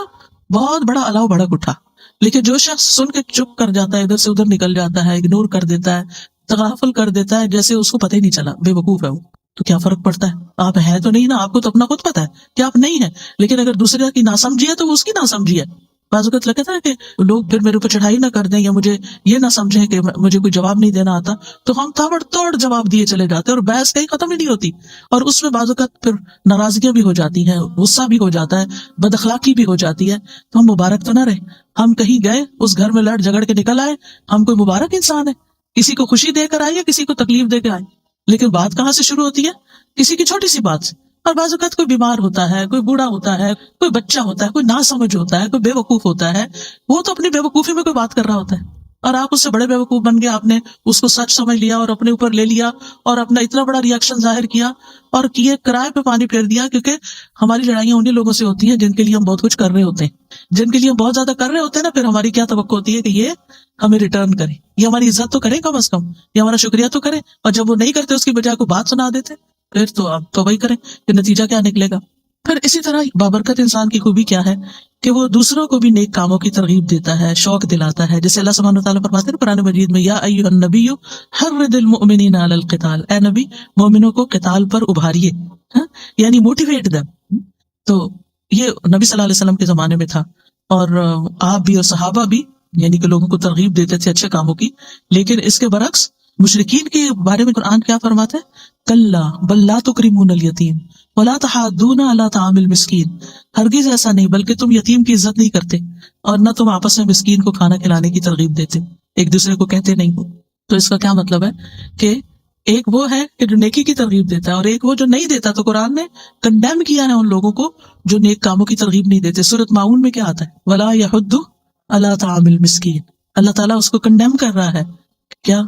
بہت بڑا الاؤ بھڑک اٹھا۔ لیکن جو شخص سن کے چپ کر جاتا ہے، ادھر سے ادھر نکل جاتا ہے، اگنور کر دیتا ہے، تغافل کر دیتا ہے، جیسے اس کو پتہ ہی نہیں چلا، بے وقوف ہے وہ، تو کیا فرق پڑتا ہے؟ آپ ہے تو نہیں نا، آپ کو تو اپنا خود پتا ہے کہ آپ نہیں ہیں، لیکن اگر دوسرے کی ناسمجھی ہے تو وہ اس کی ناسمجھی ہے۔ بعض اوقات لگتا ہے کہ لوگ پھر میرے اوپر چڑھائی نہ کر دیں یا مجھے یہ نہ سمجھیں کہ مجھے کوئی جواب نہیں دینا آتا، تو ہم تابڑ توڑ جواب دیے چلے جاتے ہیں، اور بحث کہیں ختم ہی نہیں ہوتی، اور اس میں بعض اوقات پھر ناراضگیاں بھی ہو جاتی ہیں، غصہ بھی ہو جاتا ہے، بد اخلاقی بھی ہو جاتی ہے۔ تو ہم مبارک تو نہ رہے، ہم کہیں گئے اس گھر میں لڑ جھگڑ کے نکل آئے، ہم کوئی مبارک انسان ہے؟ کسی کو خوشی دے کر آئے یا کسی کو تکلیف دے کے آئے؟ لیکن بات کہاں سے شروع ہوتی ہے؟ کسی کی چھوٹی سی بات سے۔ اور بعض اوقات کوئی بیمار ہوتا ہے، کوئی بوڑھا ہوتا ہے، کوئی بچہ ہوتا ہے، کوئی ناسمجھ ہوتا ہے، کوئی بے وقوف ہوتا ہے، وہ تو اپنی بے وقوفی میں کوئی بات کر رہا ہوتا ہے، اور آپ اس سے بڑے بے وقوف بن گئے، آپ نے اس کو سچ سمجھ لیا اور اپنے اوپر لے لیا اور اپنا اتنا بڑا ری ایکشن ظاہر کیا اور کیے کرائے پہ پانی پھیر دیا۔ کیونکہ ہماری لڑائیاں انہیں لوگوں سے ہوتی ہیں جن کے لیے ہم بہت کچھ کر رہے ہوتے ہیں، جن کے لیے ہم بہت زیادہ کر رہے ہوتے ہیں نا، پھر ہماری کیا توقع ہوتی ہے کہ یہ ہمیں ریٹرن کرے، یہ ہماری عزت تو کرے کم از کم، یہ ہمارا شکریہ تو کرے، اور جب وہ نہیں کرتے اس کی بجائے کو بات سنا دیتے، پھر تو آپ توبہ ہی کریں کہ نتیجہ کیا نکلے گا۔ پھر اسی طرح بابرکت انسان کی خوبی کیا ہے کہ وہ دوسروں کو بھی نیک کاموں کی ترغیب دیتا ہے، شوق دلاتا ہے، جیسے اللہ سبحانہ وتعالیٰ فرماتے ہیں قرآن مجید میں، یا ایھا النبی حرض المؤمنین علی القتال، اے نبی مومنوں کو قتال پر ابھاریے، یعنی موٹیویٹ دم۔ تو یہ نبی صلی اللہ علیہ وسلم کے زمانے میں تھا، اور آپ بھی اور صحابہ بھی، یعنی کہ لوگوں کو ترغیب دیتے تھے اچھے کاموں کی۔ لیکن اس کے برعکس مشرکین کے بارے میں قرآن کیا فرماتا ہے؟ کلا بل لا تکرمون الیتیم ولا تحاضون علی طعام المسکین، ہرگز ایسا نہیں، بلکہ تم یتیم کی عزت نہیں کرتے اور نہ تم آپس میں مسکین کو کھانا کھلانے کی ترغیب دیتے، ایک دوسرے کو کہتے نہیں ہو۔ تو اس کا کیا مطلب ہے کہ ایک وہ ہے کہ جو نیکی کی ترغیب دیتا ہے، اور ایک وہ جو نہیں دیتا۔ تو قرآن نے کنڈیم کیا ہے ان لوگوں کو جو نیک کاموں کی ترغیب نہیں دیتے۔ سورۃ ماؤن میں کیا آتا ہے؟ ولا یحض علی طعام المسکین، اللہ تعالیٰ اس کو کنڈیم کر رہا ہے، کیا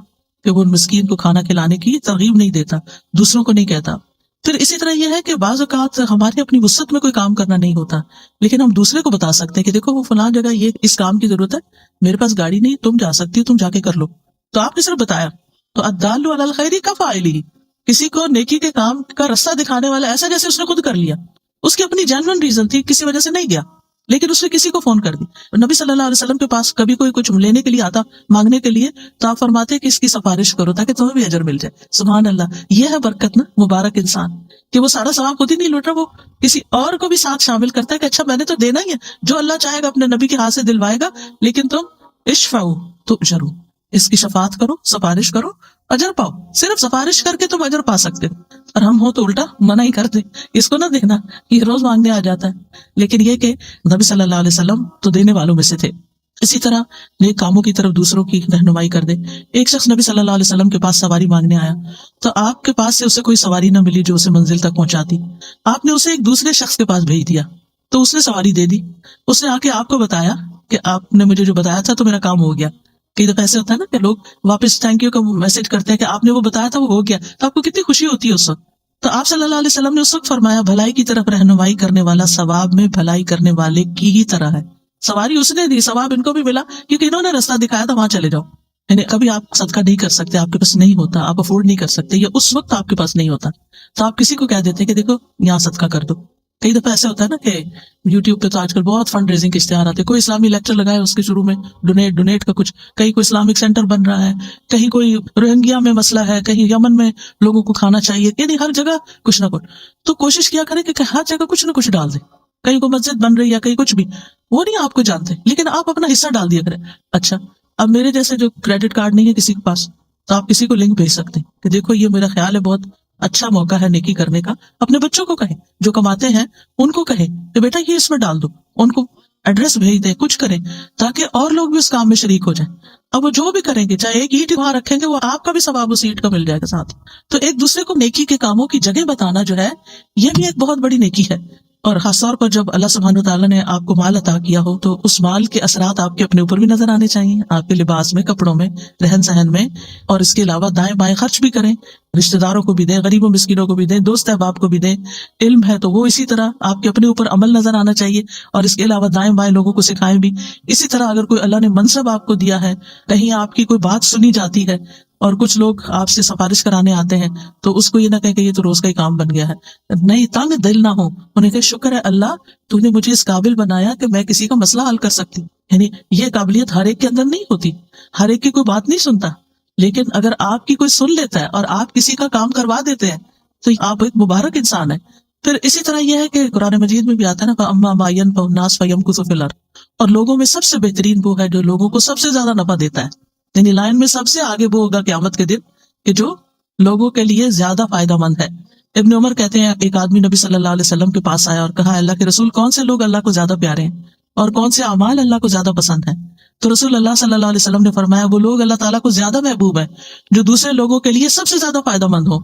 کہ وہ مسکین کو کھانا کھلانے کی ترغیب نہیں دیتا، دوسروں کو نہیں کہتا۔ پھر اسی طرح یہ ہے کہ بعض اوقات ہمارے اپنی وسعت میں کوئی کام کرنا نہیں ہوتا، لیکن ہم دوسرے کو بتا سکتے ہیں کہ دیکھو وہ فلاں جگہ یہ اس کام کی ضرورت ہے، میرے پاس گاڑی نہیں، تم جا سکتی ہو، تم جا کے کر لو۔ تو آپ نے صرف بتایا۔ تو الدال علی الخیر کفاعلہ، کسی کو نیکی کے کام کا رستہ دکھانے والا ایسا جیسے اس نے خود کر لیا، اس کی اپنی جینوئن ریزن تھی، کسی وجہ سے نہیں گیا، لیکن اس نے کسی کو فون کر دی۔ نبی صلی اللہ علیہ وسلم کے پاس کبھی کوئی کچھ لینے کے لیے آتا، مانگنے کے لیے، تو آپ فرماتے کہ اس کی سفارش کرو تاکہ تمہیں بھی اجر مل جائے۔ سبحان اللہ، یہ ہے برکت نا، مبارک انسان۔ کہ وہ سارا ثواب خود ہی نہیں لوٹ رہا، وہ کسی اور کو بھی ساتھ شامل کرتا ہے کہ اچھا میں نے تو دینا ہی ہے، جو اللہ چاہے گا اپنے نبی کے ہاتھ سے دلوائے گا، لیکن تم اشفعوا تؤجروا، اس کی شفاعت کرو، سفارش کرو، اجر پاؤ۔ صرف سفارش کر کے تم اجر پا سکتے ہو، اور ہم ہو تو الٹا منع ہی کر دیں، اس کو نہ دینا، یہ روز مانگنے آ جاتا ہے۔ لیکن یہ کہ نبی صلی اللہ علیہ وسلم تو دینے والوں میں سے تھے۔ اسی طرح نیک کاموں کی طرف دوسروں کی رہنمائی کر دے۔ ایک شخص نبی صلی اللہ علیہ وسلم کے پاس سواری مانگنے آیا تو آپ کے پاس سے اسے کوئی سواری نہ ملی جو اسے منزل تک پہنچاتی، آپ نے اسے ایک دوسرے شخص کے پاس بھیج دیا تو اس نے سواری دے دی۔ اس نے آ کے آپ کو بتایا کہ آپ نے مجھے جو بتایا تھا تو میرا کام ہو گیا۔ کئی دفعہ ایسے ہوتا ہے نا کہ لوگ واپس تھینک یو کا میسج کرتے ہیں کہ آپ نے وہ بتایا تھا وہ ہو گیا، تو آپ کو کتنی خوشی ہوتی ہے اس وقت۔ تو آپ صلی اللہ علیہ وسلم نے اس وقت فرمایا بھلائی کی طرف رہنمائی کرنے والا ثواب میں بھلائی کرنے والے کی ہی طرح ہے۔ سواری اس نے دی، ثواب ان کو بھی ملا کیونکہ انہوں نے راستہ دکھایا تھا، وہاں چلے جاؤ۔ یعنی کبھی آپ صدقہ نہیں کر سکتے، آپ کے پاس نہیں ہوتا، آپ افورڈ نہیں کر سکتے، یا اس وقت آپ کے پاس نہیں ہوتا، تو آپ کسی کو کہہ دیتے کہ دیکھو یہاں صدقہ کر دو۔ کئی دفعہ ایسا ہوتا ہے نا کہ یوٹیوب پہ تو آج کل بہت فنڈ ریزنگ کے اشتہار آتے ہیں، کوئی اسلامی لیکچر لگائے اس کے شروع میں ڈونیٹ کا کچھ، کہیں کوئی اسلامک سینٹر بن رہا ہے، کہیں کوئی روہنگیا میں مسئلہ ہے، کہیں یمن میں لوگوں کو کھانا چاہیے، یعنی ہر جگہ کچھ نہ کچھ۔ تو کوشش کیا کریں کہ ہر جگہ کچھ نہ کچھ ڈال دیں، کہیں کوئی مسجد بن رہی ہے، کہیں کچھ بھی، وہ نہیں آپ کو جانتے لیکن آپ اپنا حصہ ڈال دیا کریں۔ اچھا اب میرے جیسے جو کریڈٹ کارڈ نہیں ہے کسی کے پاس، تو آپ کسی کو لنک بھیج سکتے ہیں کہ دیکھو یہ میرا خیال ہے بہت اچھا موقع ہے نیکی کرنے کا، اپنے بچوں کو کہیں جو کماتے ہیں ان کو کہیں کہ بیٹا یہ اس میں ڈال دو، ان کو ایڈریس بھیج دیں، کچھ کریں تاکہ اور لوگ بھی اس کام میں شریک ہو جائیں۔ اب وہ جو بھی کریں گے، چاہے ایک اینٹ وہاں رکھیں گے، وہ آپ کا بھی ثواب اس اینٹ کا مل جائے گا ساتھ۔ تو ایک دوسرے کو نیکی کے کاموں کی جگہ بتانا جو ہے یہ بھی ایک بہت بڑی نیکی ہے۔ اور خاص طور پر جب اللہ سبحانہ وتعالیٰ نے آپ کو مال عطا کیا ہو تو اس مال کے اثرات آپ کے اپنے اوپر بھی نظر آنے چاہیے، آپ کے لباس میں، کپڑوں میں، رہن سہن میں، اور اس کے علاوہ دائیں بائیں خرچ بھی کریں، رشتہ داروں کو بھی دیں، غریبوں مسکینوں کو بھی دیں، دوست احباب کو بھی دیں۔ علم ہے تو وہ اسی طرح آپ کے اپنے اوپر عمل نظر آنا چاہیے، اور اس کے علاوہ دائیں بائیں لوگوں کو سکھائیں بھی۔ اسی طرح اگر کوئی اللہ نے منصب آپ کو دیا ہے، کہیں آپ کی کوئی بات سنی جاتی ہے اور کچھ لوگ آپ سے سفارش کرانے آتے ہیں، تو اس کو یہ نہ کہیں کہ یہ تو روز کا ہی کام بن گیا ہے، نہیں، تنگ دل نہ ہو، انہیں کہ شکر ہے اللہ تو نے مجھے اس قابل بنایا کہ میں کسی کا مسئلہ حل کر سکتی۔ یعنی یہ قابلیت ہر ایک کے اندر نہیں ہوتی، ہر ایک کی کوئی بات نہیں سنتا، لیکن اگر آپ کی کوئی سن لیتا ہے اور آپ کسی کا کام کروا دیتے ہیں تو آپ ایک مبارک انسان ہیں۔ پھر اسی طرح یہ ہے کہ قرآن مجید میں بھی آتا ہے نا فَأَمَّا مَا يَنْفَعُ النَّاسَ فَيَمْكُثُ فِي الْأَرْضِ، اور لوگوں میں سب سے بہترین وہ ہے جو لوگوں کو سب سے زیادہ نفع دیتا ہے، یعنی لائن میں سب سے آگے وہ ہوگا قیامت کے دن کہ جو لوگوں کے لیے زیادہ فائدہ مند ہے۔ ابن عمر کہتے ہیں ایک آدمی نبی صلی اللہ علیہ وسلم کے پاس آیا اور کہا اللہ کے رسول کون سے لوگ اللہ کو زیادہ پیارے ہیں اور کون سے اعمال اللہ کو زیادہ پسند ہیں؟ تو رسول اللہ صلی اللہ علیہ وسلم نے فرمایا وہ لوگ اللہ تعالیٰ کو زیادہ محبوب ہیں جو دوسرے لوگوں کے لیے سب سے زیادہ فائدہ مند ہو،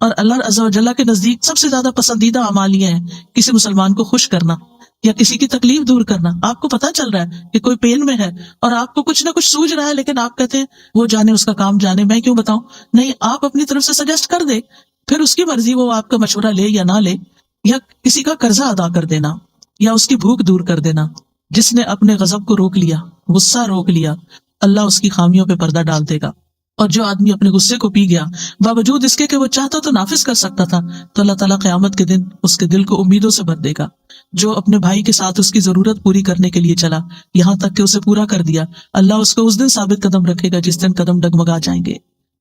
اور اللہ عز و جل کے نزدیک سب سے زیادہ پسندیدہ اعمال یہ ہیں کسی مسلمان کو خوش کرنا یا کسی کی تکلیف دور کرنا۔ آپ کو پتہ چل رہا ہے کہ کوئی پین میں ہے اور آپ کو کچھ نہ کچھ سوج رہا ہے، لیکن آپ کہتے ہیں وہ جانے، اس کا کام جانے، میں کیوں بتاؤں؟ نہیں، آپ اپنی طرف سے سجیسٹ کر دے، پھر اس کی مرضی وہ آپ کا مشورہ لے یا نہ لے، یا کسی کا قرضہ ادا کر دینا یا اس کی بھوک دور کر دینا۔ جس نے اپنے غضب کو روک لیا، غصہ روک لیا، اللہ اس کی خامیوں پہ پردہ ڈال دے گا۔ اور جو آدمی اپنے غصے کو پی گیا باوجود اس کے کہ وہ چاہتا تو نافذ کر سکتا تھا، تو اللہ تعالیٰ قیامت کے دن اس کے دل کو امیدوں سے بھر دے گا۔ جو اپنے بھائی کے ساتھ اس کی ضرورت پوری کرنے کے لیے چلا یہاں تک کہ اسے پورا کر دیا، اللہ اس کو اس دن ثابت قدم رکھے گا جس دن قدم ڈگمگا جائیں گے۔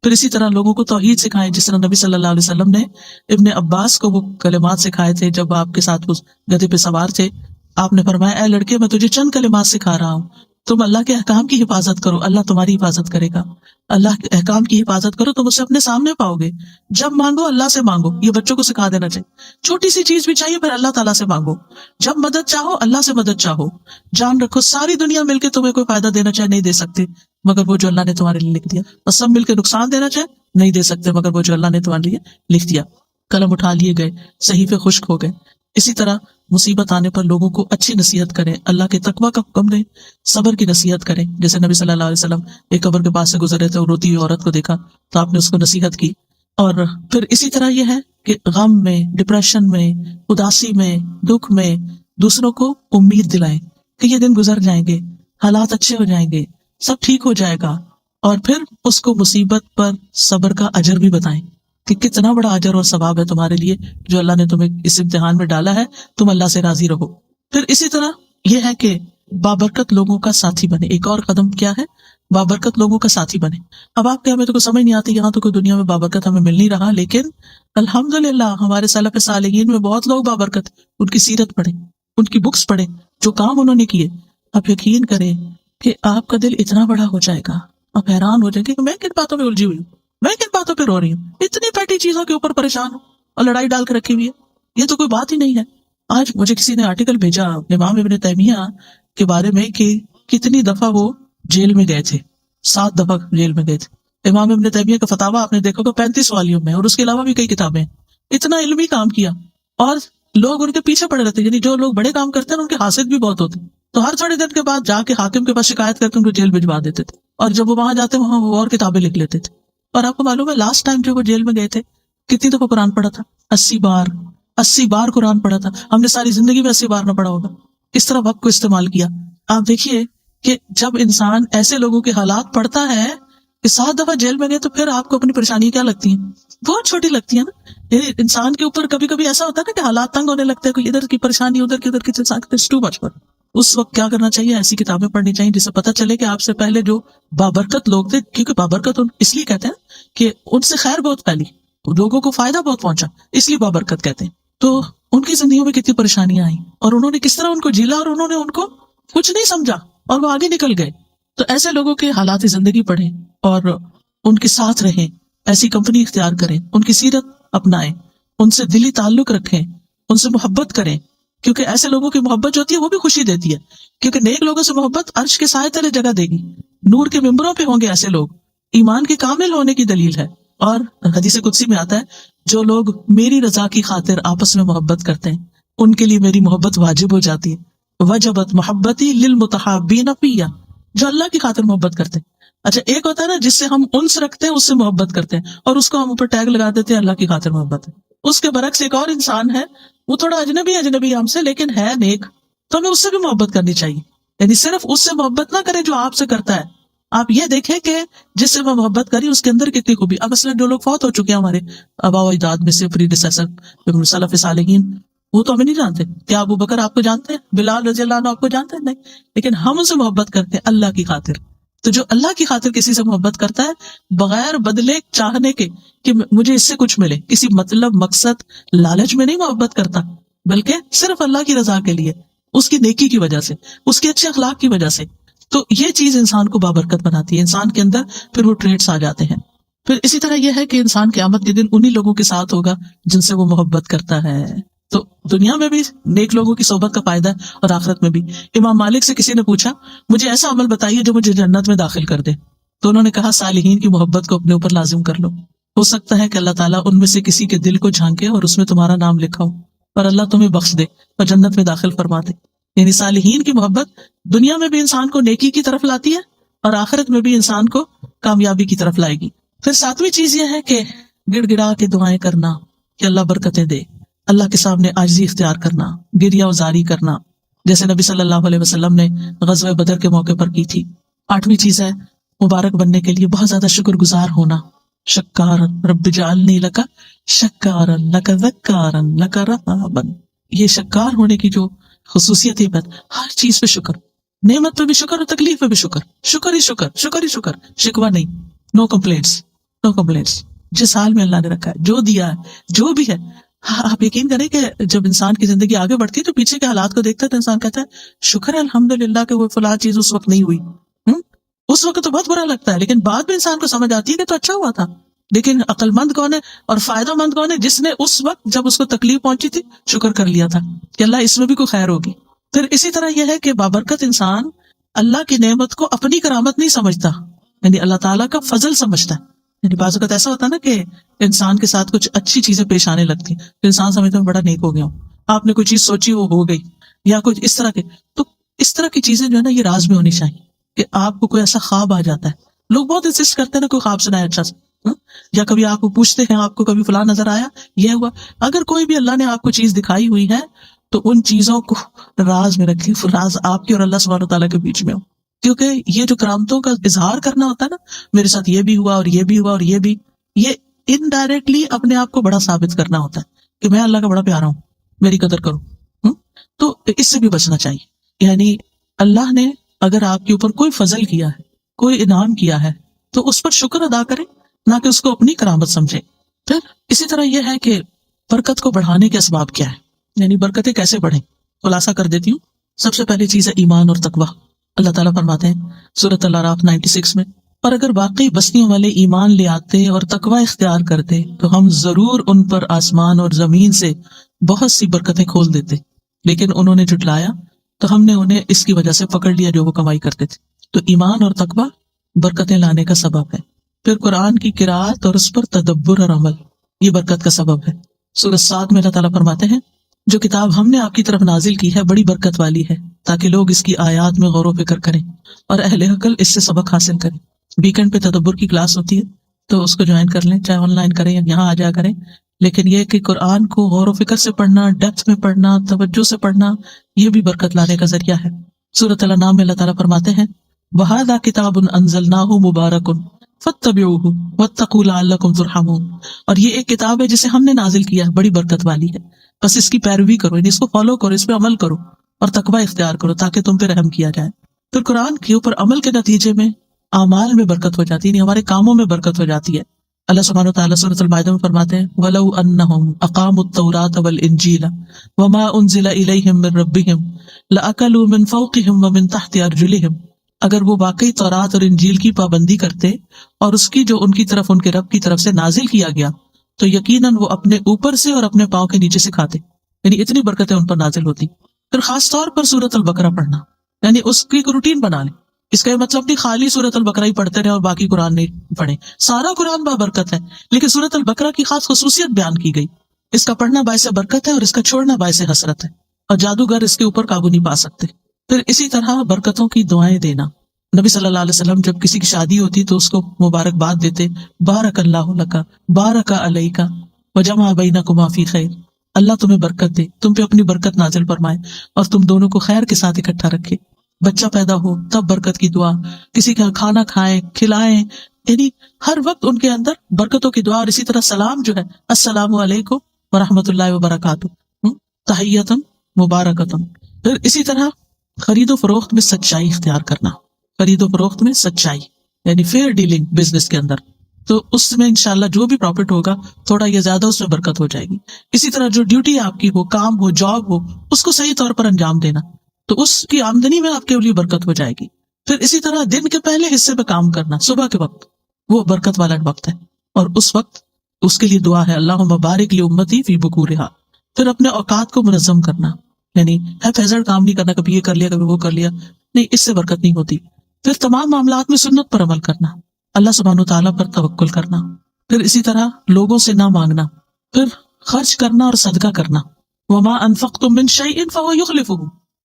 پھر اسی طرح لوگوں کو توحید سکھائیں، جس طرح نبی صلی اللہ علیہ وسلم نے ابن عباس کو وہ کلمات سکھائے تھے جب آپ کے ساتھ اس گدھے پہ سوار تھے۔ آپ نے فرمایا اے لڑکے میں تجھے چند کلمات سکھا رہا ہوں، تم اللہ کے احکام کی حفاظت کرو، اللہ تمہاری حفاظت کرے گا۔ اللہ کے احکام کی حفاظت کرو تم اسے اپنے سامنے پاؤ گے۔ جب مانگو اللہ سے مانگو، یہ بچوں کو سکھا دینا چاہیے، چھوٹی سی چیز بھی چاہیے پھر اللہ تعالیٰ سے مانگو۔ جب مدد چاہو اللہ سے مدد چاہو، جان رکھو ساری دنیا مل کے تمہیں کوئی فائدہ دینا چاہے نہیں دے سکتے مگر وہ جو اللہ نے تمہارے لیے لکھ دیا، اور سب مل کے نقصان دینا چاہے نہیں دے سکتے مگر وہ جو اللہ نے تمہارے لیے لکھ دیا۔ قلم اٹھا لیے گئے، صحیفے خشک ہو گئے۔ اسی طرح مصیبت آنے پر لوگوں کو اچھی نصیحت کریں، اللہ کے تقوی کا حکم دیں، صبر کی نصیحت کریں۔ جیسے نبی صلی اللہ علیہ وسلم ایک قبر کے پاس سے گزر رہے تھے اور روتی ہوئی عورت کو دیکھا تو آپ نے اس کو نصیحت کی۔ اور پھر اسی طرح یہ ہے کہ غم میں، ڈپریشن میں، اداسی میں، دکھ میں دوسروں کو امید دلائیں کہ یہ دن گزر جائیں گے، حالات اچھے ہو جائیں گے، سب ٹھیک ہو جائے گا، اور پھر اس کو مصیبت پر صبر کا اجر بھی بتائیں کہ کتنا بڑا اجر اور ثواب ہے تمہارے لیے جو اللہ نے تمہیں اس امتحان میں ڈالا ہے، تم اللہ سے راضی رہو۔ پھر اسی طرح یہ ہے کہ بابرکت لوگوں کا ساتھی بنے۔ ایک اور قدم کیا ہے؟ بابرکت لوگوں کا ساتھی بنے۔ اب آپ کے ہمیں تو کوئی سمجھ نہیں آتی، یہاں تو کوئی دنیا میں بابرکت ہمیں مل نہیں رہا، لیکن الحمدللہ ہمارے سلف صالحین میں بہت لوگ بابرکت، ان کی سیرت پڑھیں، ان کی بکس پڑھیں، جو کام انہوں نے کیے، آپ یقین کریں کہ آپ کا دل اتنا بڑا ہو جائے گا، آپ حیران ہو جائیں گے کہ میں کن باتوں پہ الجھی ہوئی ہوں، میں کن باتوں پہ رو رہی ہوں، اتنی پیٹی چیزوں کے اوپر پریشان ہوں اور لڑائی ڈال کے رکھی ہوئی ہے، یہ تو کوئی بات ہی نہیں ہے۔ آج مجھے کسی نے آرٹیکل بھیجا امام ابن تیمیہ کے بارے میں کہ کتنی دفعہ وہ جیل میں گئے تھے، 7 دفعہ جیل میں گئے تھے۔ امام ابن تیمیہ کا فتاویٰ آپ نے دیکھا کہ 35 والیوم میں، اور اس کے علاوہ بھی کئی کتابیں ہیں۔ اتنا علمی کام کیا اور لوگ ان کے پیچھے پڑے رہتے، یعنی جو لوگ بڑے کام کرتے ہیں ان کے حاسد بھی بہت ہوتے، تو ہر تھوڑے دن کے بعد جا کے حاکم کے پاس شکایت کر کے ان کو جیل بھجوا دیتے تھے، اور جب وہ وہاں جاتے وہاں وہ اور کتابیں لکھ لیتے تھے۔ اور آپ کو معلوم ہے لاسٹ ٹائم جب وہ جیل میں گئے تھے کتنی دفعہ قرآن پڑھا تھا؟ 80 بار، 80 بار قرآن پڑھا تھا۔ ہم نے ساری زندگی میں 80 بار نہ پڑھا ہوگا۔ کس طرح وقت کو استعمال کیا۔ آپ دیکھیے کہ جب انسان ایسے لوگوں کے حالات پڑھتا ہے کہ 7 دفعہ جیل میں گئے، تو پھر آپ کو اپنی پریشانی کیا لگتی ہیں؟ بہت چھوٹی لگتی ہے نا۔ یعنی انسان کے اوپر کبھی کبھی ایسا ہوتا ہے نا کہ حالات تنگ ہونے لگتے ہیں، کوئی ادھر کی پریشانی ادھر کی ٹو مچ پر۔ اس وقت کیا کرنا چاہیے؟ ایسی کتابیں پڑھنی چاہیے جس سے پتہ چلے کہ آپ سے پہلے جو بابرکت لوگ تھے، کیونکہ بابرکت اس لیے کہتے ہیں کہ ان سے خیر بہت پھیلی، لوگوں کو فائدہ بہت پہنچا، اس لیے بابرکت کہتے ہیں۔ تو ان کی زندگیوں میں کتنی پریشانیاں آئیں اور انہوں نے کس طرح ان کو جھیلا، اور انہوں نے ان کو کچھ نہیں سمجھا اور وہ آگے نکل گئے۔ تو ایسے لوگوں کے حالات زندگی پڑھیں اور ان کے ساتھ رہیں، ایسی کمپنی اختیار کریں، ان کی سیرت اپنائیں، ان سے دلی تعلق رکھیں، ان سے محبت کریں، کیونکہ ایسے لوگوں کی محبت جو ہوتی ہے وہ بھی خوشی دیتی ہے، کیونکہ نیک لوگوں سے محبت عرش کے سائے تلے جگہ دے گی، نور کے ممبروں پہ ہوں گے ایسے لوگ، ایمان کے کامل ہونے کی دلیل ہے۔ اور حدیث قدسی میں آتا ہے جو لوگ میری رضا کی خاطر آپس میں محبت کرتے ہیں ان کے لیے میری محبت واجب ہو جاتی ہے، وجبت محبتی للمتحابین فیہ، جو اللہ کی خاطر محبت کرتے ہیں۔ اچھا ایک ہوتا ہے نا جس سے ہم انس رکھتے ہیں، اس سے محبت کرتے ہیں، اور اس کو ہم اوپر ٹیگ لگا دیتے ہیں اللہ کی خاطر محبت ہے۔ اس کے برعکس ایک اور انسان ہے، وہ تھوڑا اجنبی ہم سے لیکن ہے نیک، تو ہمیں اس سے بھی محبت کرنی چاہیے۔ یعنی صرف اس سے محبت نہ کریں جو آپ سے کرتا ہے، آپ یہ دیکھیں کہ جس سے میں محبت کری اس کے اندر کتنی خوبی۔ اب اصلا جو لوگ فوت ہو چکے ہیں ہمارے آباء و اجداد میں سے، پریڈیسیسر سلف صالحین، وہ تو ہمیں نہیں جانتے۔ کیا ابو بکر آپ کو جانتے ہیں؟ بلال رضی اللہ عنہ آپ کو جانتے ہیں؟ نہیں، لیکن ہم ان سے محبت کرتے ہیں اللہ کی خاطر۔ تو جو اللہ کی خاطر کسی سے محبت کرتا ہے بغیر بدلے چاہنے کے کہ مجھے اس سے کچھ ملے، کسی مطلب مقصد لالچ میں نہیں محبت کرتا، بلکہ صرف اللہ کی رضا کے لیے، اس کی نیکی کی وجہ سے، اس کے اچھے اخلاق کی وجہ سے، تو یہ چیز انسان کو بابرکت بناتی ہے۔ انسان کے اندر پھر وہ ٹریٹس آ جاتے ہیں۔ پھر اسی طرح یہ ہے کہ انسان قیامت کے دن انہی لوگوں کے ساتھ ہوگا جن سے وہ محبت کرتا ہے۔ تو دنیا میں بھی نیک لوگوں کی صحبت کا فائدہ ہے اور آخرت میں بھی۔ امام مالک سے کسی نے پوچھا مجھے ایسا عمل بتائیے جو مجھے جنت میں داخل کر دے، تو انہوں نے کہا صالحین کی محبت کو اپنے اوپر لازم کر لو، ہو سکتا ہے کہ اللہ تعالیٰ ان میں سے کسی کے دل کو جھانکے اور اس میں تمہارا نام لکھا ہو، اور اللہ تمہیں بخش دے اور جنت میں داخل فرما دے۔ یعنی صالحین کی محبت دنیا میں بھی انسان کو نیکی کی طرف لاتی ہے اور آخرت میں بھی انسان کو کامیابی کی طرف لائے گی۔ پھر 7ویں چیز یہ ہے کہ گڑ گڑا کے دعائیں کرنا کہ اللہ برکتیں دے، اللہ کے سامنے عاجزی اختیار کرنا، گریہ وزاری کرنا، جیسے نبی صلی اللہ علیہ وسلم نے غزوہ بدر کے موقع پر کی تھی۔ 8ویں چیز ہے مبارک بننے کے لیے بہت زیادہ شکر گزار ہونا، شکارن رب جعلنی لک شکارن لک ذکارن لک رہابن۔ یہ شکار ہونے کی جو خصوصیت ہے، ہر چیز پہ شکر، نعمت پہ بھی شکر اور تکلیف پہ بھی شکر، شکر ہی شکر، شکر ہی شکر، شکوہ نہیں، نو کمپلینٹس، نو کمپلینٹس۔ جس حال میں اللہ نے رکھا ہے، جو دیا ہے، جو بھی ہے، آپ یقین کریں کہ جب انسان کی زندگی آگے بڑھتی ہے تو پیچھے کے حالات کو دیکھتا ہے تو انسان کہتا ہے شکر ہے الحمدللہ کہ وہ فلاں چیز اس وقت نہیں ہوئی۔ اس وقت تو بہت برا لگتا ہے، لیکن بعد میں انسان کو سمجھ آتی ہے کہ تو اچھا ہوا تھا۔ لیکن عقل مند کون ہے اور فائدہ مند کون ہے؟ جس نے اس وقت جب اس کو تکلیف پہنچی تھی شکر کر لیا تھا کہ اللہ اس میں بھی کوئی خیر ہوگی۔ پھر اسی طرح یہ ہے کہ بابرکت انسان اللہ کی نعمت کو اپنی کرامت نہیں سمجھتا، یعنی اللہ تعالیٰ کا فضل سمجھتا ہے۔ یعنی بعض اوقات ایسا ہوتا ہے نا کہ انسان کے ساتھ کچھ اچھی چیزیں پیش آنے لگتی ہیں تو انسان سمجھتا ہے بڑا نیک ہو گیا ہوں، آپ نے کوئی چیز سوچی وہ ہو گئی، یا کچھ اس طرح کے۔ تو اس طرح کی چیزیں جو ہے نا یہ راز میں ہونی چاہیے کہ آپ کو کوئی ایسا خواب آ جاتا ہے، لوگ بہت انسسٹ کرتے ہیں نا کوئی خواب سنائے اچھا سا، یا کبھی آپ کو پوچھتے ہیں آپ کو کبھی فلاں نظر آیا، یہ ہوا۔ اگر کوئی بھی اللہ نے آپ کو چیز دکھائی ہوئی ہے تو ان چیزوں کو راز میں رکھیں، راز آپ کے اور اللہ سبحانہ وتعالیٰ کے بیچ میں ہو، کیونکہ یہ جو کرامتوں کا اظہار کرنا ہوتا ہے نا، میرے ساتھ یہ بھی ہوا اور یہ بھی ہوا اور یہ بھی، یہ انڈائریکٹلی اپنے آپ کو بڑا ثابت کرنا ہوتا ہے کہ میں اللہ کا بڑا پیارا ہوں، میری قدر کرو۔ تو اس سے بھی بچنا چاہیے۔ یعنی اللہ نے اگر آپ کے اوپر کوئی فضل کیا ہے، کوئی انعام کیا ہے، تو اس پر شکر ادا کریں، نہ کہ اس کو اپنی کرامت سمجھیں۔ پھر اسی طرح یہ ہے کہ برکت کو بڑھانے کے اسباب کیا ہے، یعنی برکتیں کیسے بڑھیں، خلاصہ کر دیتی ہوں۔ سب سے پہلی چیز ہے ایمان اور تقویٰ۔ اللہ تعالیٰ فرماتے ہیں سورۃ الاعراف 96 میں، اور اگر باقی بستیوں والے ایمان لے آتے اور تقویٰ اختیار کرتے تو ہم ضرور ان پر آسمان اور زمین سے بہت سی برکتیں کھول دیتے، لیکن انہوں نے جھٹلایا تو ہم نے انہیں اس کی وجہ سے پکڑ لیا جو وہ کمائی کرتے تھے۔ تو ایمان اور تقویٰ برکتیں لانے کا سبب ہے۔ پھر قرآن کی قرأت اور اس پر تدبر اور عمل، یہ برکت کا سبب ہے۔ سورۃ 7 میں اللہ تعالیٰ فرماتے ہیں، جو کتاب ہم نے آپ کی طرف نازل کی ہے بڑی برکت والی ہے، تاکہ لوگ اس کی آیات میں غور و فکر کریں اور اہل عقل اس سے سبق حاصل کریں۔ ویکینڈ پہ تدبر کی کلاس ہوتی ہے تو اس کو جوائن کر لیں، چاہے آن لائن کریں یا یہاں آ جا کریں، لیکن یہ کہ قرآن کو غور و فکر سے پڑھنا، ڈیپتھ میں پڑھنا، توجہ سے پڑھنا، یہ بھی برکت لانے کا ذریعہ ہے۔ سورۃ الانعام میں اللہ تعالیٰ فرماتے ہیں، وَهَذَا كِتَابٌ أَنزَلْنَاهُ مُبَارَكٌ فَاتَّبِعُوهُ وَاتَّقُوا لَعَلَّكُمْ تُرْحَمُونَ، اور یہ ایک کتاب ہے جسے ہم نے نازل کیا ہے، بڑی برکت والی ہے، بس اس کی پیروی کرو، یعنی اس کو فالو کرو، اس پہ عمل کرو اور تقویٰ اختیار کرو تاکہ تم پہ رحم کیا جائے۔ پھر قرآن کے اوپر عمل کے نتیجے میں اعمال میں برکت ہو جاتی ہے، یعنی ہمارے کاموں میں برکت ہو جاتی ہے۔ اللہ سبحانہ وتعالیٰ سورۃ المائدہ میں فرماتے ہیں، وَلَوْ أَنَّهُمْ أَقَامُوا التَّوْرَاةَ وَالْإِنْجِيلَ وَمَا أُنزِلَ إِلَيْهِمْ مِنْ رَبِّهِمْ لَأَكَلُوا مِنْ فَوْقِهِمْ وَمِنْ تَحْتِ أَرْجُلِهِمْ، اگر وہ واقعی تورات اور انجیل کی پابندی کرتے اور اس کی جو ان کی طرف، ان کے رب کی طرف سے نازل کیا گیا، تو یقیناً وہ اپنے اوپر سے اور اپنے پاؤں کے نیچے سے کھاتے، یعنی اتنی برکتیں ان پر نازل ہوتی۔ پھر خاص طور پر سورۃ البقرہ پڑھنا، یعنی اس کی ایک روٹین بنا لیں۔ اس کا یہ مطلب نہیں خالی سورۃ البقرہ ہی پڑھتے رہے اور باقی قرآن نہیں پڑھیں، سارا قرآن بابرکت ہے، لیکن سورۃ البقرہ کی خاص خصوصیت بیان کی گئی، اس کا پڑھنا باعث برکت ہے اور اس کا چھوڑنا باعث حسرت ہے، اور جادوگر اس کے اوپر قابو نہیں پا سکتے۔ پھر اسی طرح برکتوں کی دعائیں دینا، نبی صلی اللہ علیہ وسلم جب کسی کی شادی ہوتی تو اس کو مبارکباد دیتے، بارک اللہ لک بارک علیک وجمع بینکما فی خیر، اللہ تمہیں برکت دے، تم پہ اپنی برکت نازل فرمائے اور تم دونوں کو خیر کے ساتھ اکٹھا رکھے۔ بچہ پیدا ہو تب برکت کی دعا، کسی کا کھانا کھائیں کھلائیں، یعنی ہر وقت ان کے اندر برکتوں کی دعا۔ اور اسی طرح سلام جو ہے، السلام علیکم ورحمۃ اللہ وبرکاتہ، تحیۃ مبارکۃ۔ پھر اسی طرح خرید و فروخت میں سچائی اختیار کرنا، خرید و فروخت میں سچائی یعنی فیئر ڈیلنگ بزنس کے اندر، تو اس میں انشاءاللہ جو بھی پروفٹ ہوگا تھوڑا یا زیادہ اس میں برکت ہو جائے گی۔ اسی طرح جو ڈیوٹی آپ کی ہو، کام ہو، جاب ہو، اس کو صحیح طور پر انجام دینا، تو اس کی آمدنی میں آپ کے لیے برکت ہو جائے گی۔ پھر اسی طرح دن کے پہلے حصے پہ کام کرنا، صبح کے وقت، وہ برکت والا وقت ہے، اور اس وقت اس کے لیے دعا ہے، اللہم بارک لامتی فی بکورہا۔ پھر اپنے اوقات کو منظم کرنا، یعنی ہیفیزڈ کام نہیں کرنا، کبھی یہ کر لیا کبھی وہ کر لیا، نہیں، اس سے برکت نہیں ہوتی۔ پھر تمام معاملات میں سنت پر عمل کرنا، اللہ سبحانہ وتعالیٰ پر توکل کرنا۔ پھر اسی طرح لوگوں سے نہ مانگنا، پھر خرچ کرنا اور صدقہ کرنا، وما انفقتم من شیء فہو یخلفہ،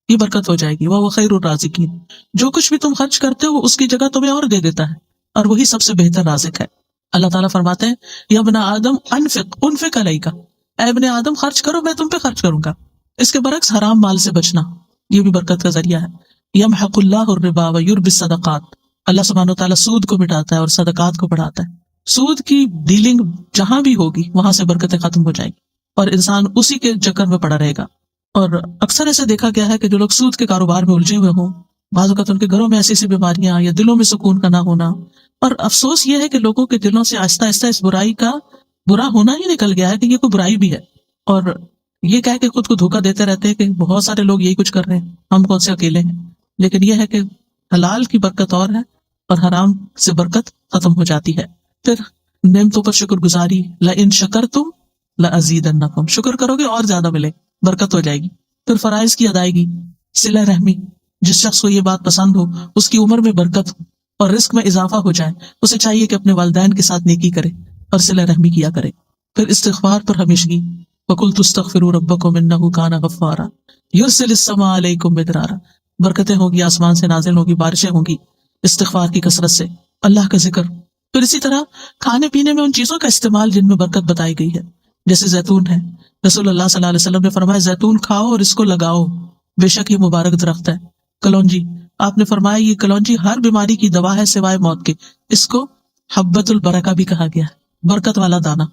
یہ برکت ہو جائے گی، وہو خیر الرازقین، جو کچھ بھی تم خرچ کرتے ہو اس کی جگہ تمہیں اور دے دیتا ہے، اور وہی سب سے بہتر رازق ہے۔ اللہ تعالیٰ فرماتے ہیں، یا ابن آدم انفق علیک، اے ابن آدم خرچ کرو، میں تم پہ خرچ کروں گا۔ اس کے برعکس حرام مال سے بچنا، یہ بھی برکت کا ذریعہ ہے۔ یمحق اللہ الربا ویربی الصدقات، اللہ سبحانہ وتعالیٰ سود کو مٹاتا ہے اور صدقات کو بڑھاتا ہے۔ سود کی ڈیلنگ جہاں بھی ہوگی وہاں سے برکتیں ختم ہو جائیں گی اور انسان اسی کے چکر میں پڑا رہے گا۔ اور اکثر ایسے دیکھا گیا ہے کہ جو لوگ سود کے کاروبار میں الجھے ہوئے ہوں، بعض اوقات ان کے گھروں میں ایسی ایسی بیماریاں یا دلوں میں سکون کا نہ ہونا، اور افسوس یہ ہے کہ لوگوں کے دلوں سے آہستہ آہستہ اس برائی کا برا ہونا ہی نکل گیا ہے کہ یہ کوئی برائی بھی ہے، اور یہ کہہ کہ خود کو دھوکہ دیتے رہتے ہیں کہ بہت سارے لوگ یہی کچھ کر رہے ہیں، ہم کون سے اکیلے ہیں۔ لیکن یہ ہے کہ حلال کی برکت اور ہے اور حرام سے برکت ختم ہو جاتی ہے۔ پھر نعمتوں پر شکر گزاری، لئن شکرتم لازیدنکم، شکر کرو گے اور زیادہ ملے، برکت ہو جائے گی۔ پھر فرائض کی ادائیگی، صلہ رحمی، جس شخص کو یہ بات پسند ہو اس کی عمر میں برکت ہو اور رزق میں اضافہ ہو جائے، اسے چاہیے کہ اپنے والدین کے ساتھ نیکی کرے اور صلہ رحمی کیا کرے۔ پھر استغفار پر ہمیشگی، وَقُلْتُ اسْتَغْفِرُوا رَبَّكُمْ إِنَّهُ كَانَ غَفَّارًا يُرْسِلِ السَّمَاءَ عَلَيْكُمْ مِدْرَارًا، برکتیں ہوگی، آسمان سے نازل ہوگی، بارشیں ہوں گی استغفار کی کثرت سے، اللہ کا ذکر۔ پھر اسی طرح کھانے پینے میں ان چیزوں کا استعمال جن میں برکت بتائی گئی ہے، جیسے زیتون ہے، رسول اللہ صلی اللہ علیہ وسلم نے فرمایا زیتون کھاؤ اور اس کو لگاؤ، بے شک یہ مبارک درخت ہے۔ کلونجی، آپ نے فرمایا یہ کلونجی ہر بیماری کی دوا ہے سوائے موت کے، اس کو حبۃ البرکہ بھی کہا گیا ہے، برکت والا دانہ۔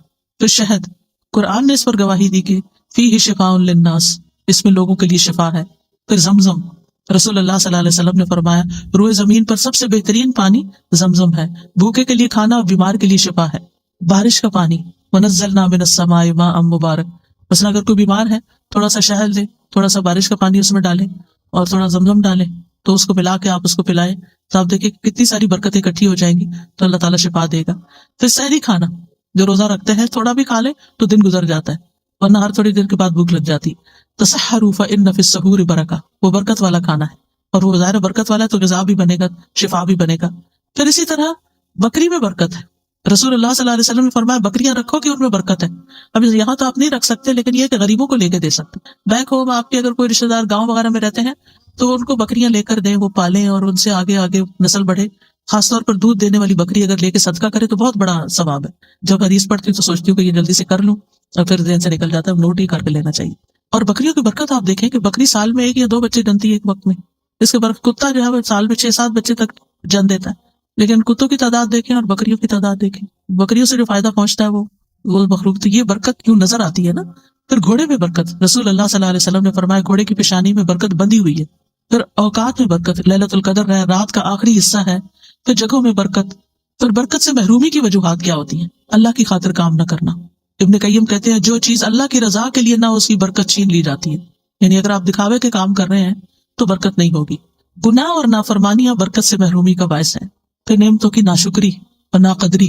پھر شہد، قرآن نے اس پر گواہی دی کہ فیہ شفاء للناس، اس میں لوگوں کے لیے شفا ہے۔ پھر زمزم، رسول اللہ صلی اللہ علیہ وسلم نے فرمایا روئے زمین پر سب سے بہترین پانی زمزم ہے، بھوکے کے لیے کھانا اور بیمار کے لیے شفا ہے۔ بارش کا پانی، وَنَزَّلْنَا مِنَ السَّمَاءِ مَاءً مُبَارَكًا. مثلا اگر کوئی بیمار ہے تھوڑا سا شہد لے، تھوڑا سا بارش کا پانی اس میں ڈالیں اور تھوڑا زمزم ڈالیں تو اس کو ملا کے آپ اس کو پلائیں تو آپ دیکھیں کتنی ساری برکتیں اکٹھی ہو جائیں گی، تو اللہ تعالیٰ شفا دے گا. پھر سحری کھانا، جو روزہ رکھتے ہیں تھوڑا بھی کھا لے تو دن گزر جاتا ہے، ورنہ ہر تھوڑی دیر کے بعد بھوک لگ جاتی. تسحروا فإن فی السحور برکہ، وہ برکت والا کھانا ہے اور وہ ظاہر برکت والا ہے تو غذا بھی بنے گا، شفا بھی بنے گا. پھر اسی طرح بکری میں برکت ہے. رسول اللہ صلی اللہ علیہ وسلم نے فرمایا بکریاں رکھو کہ ان میں برکت ہے. اب یہاں تو آپ نہیں رکھ سکتے لیکن یہ کہ غریبوں کو لے کے دے سکتے. بیک ہوم آپ کے اگر کوئی رشتے دار گاؤں وغیرہ میں رہتے ہیں تو ان کو بکریاں لے کر دیں، وہ پالیں اور ان سے آگے آگے نسل بڑھے. خاص طور پر دودھ دینے والی بکری اگر لے کے صدقہ کرے تو بہت بڑا ثواب ہے. جب حدیث پڑھتی ہوں تو سوچتی ہوں کہ یہ جلدی سے کر لوں اور پھر ذہن سے نکل جاتا ہے، نوٹ ہی کر کے لینا چاہیے. اور بکریوں کی برکت آپ دیکھیں کہ بکری سال میں 1 یا 2 بچے جنتی ہے ایک وقت میں. اس کے برکت کتا جو ہے وہ سال میں 6-7 بچے تک جن دیتا ہے. لیکن کتوں کی تعداد دیکھیں اور بکریوں کی تعداد دیکھیں، بکریوں سے جو فائدہ پہنچتا ہے وہ مخلوق. تو یہ برکت کیوں نظر آتی ہے نا. پھر گھوڑے میں برکت، رسول اللہ صلی اللہ علیہ وسلم نے فرمایا گھوڑے کی پیشانی میں برکت بندھی ہوئی ہے. پھر اوقات میں برکت، لیلۃ القدر ہے، رات کا آخری حصہ ہے. پھر جگہوں میں برکت. پھر برکت سے محرومی کی وجوہات کیا ہوتی ہیں؟ اللہ کی خاطر کام نہ کرنا. ابن قیم کہتے ہیں جو چیز اللہ کی رضا کے لیے نہ اس کی برکت چھین لی جاتی ہے. یعنی اگر آپ دکھاوے کے کام کر رہے ہیں تو برکت نہیں ہوگی. گناہ اور نافرمانیاں برکت سے محرومی کا باعث ہیں. پھر نعمتوں کی ناشکری اور ناقدری،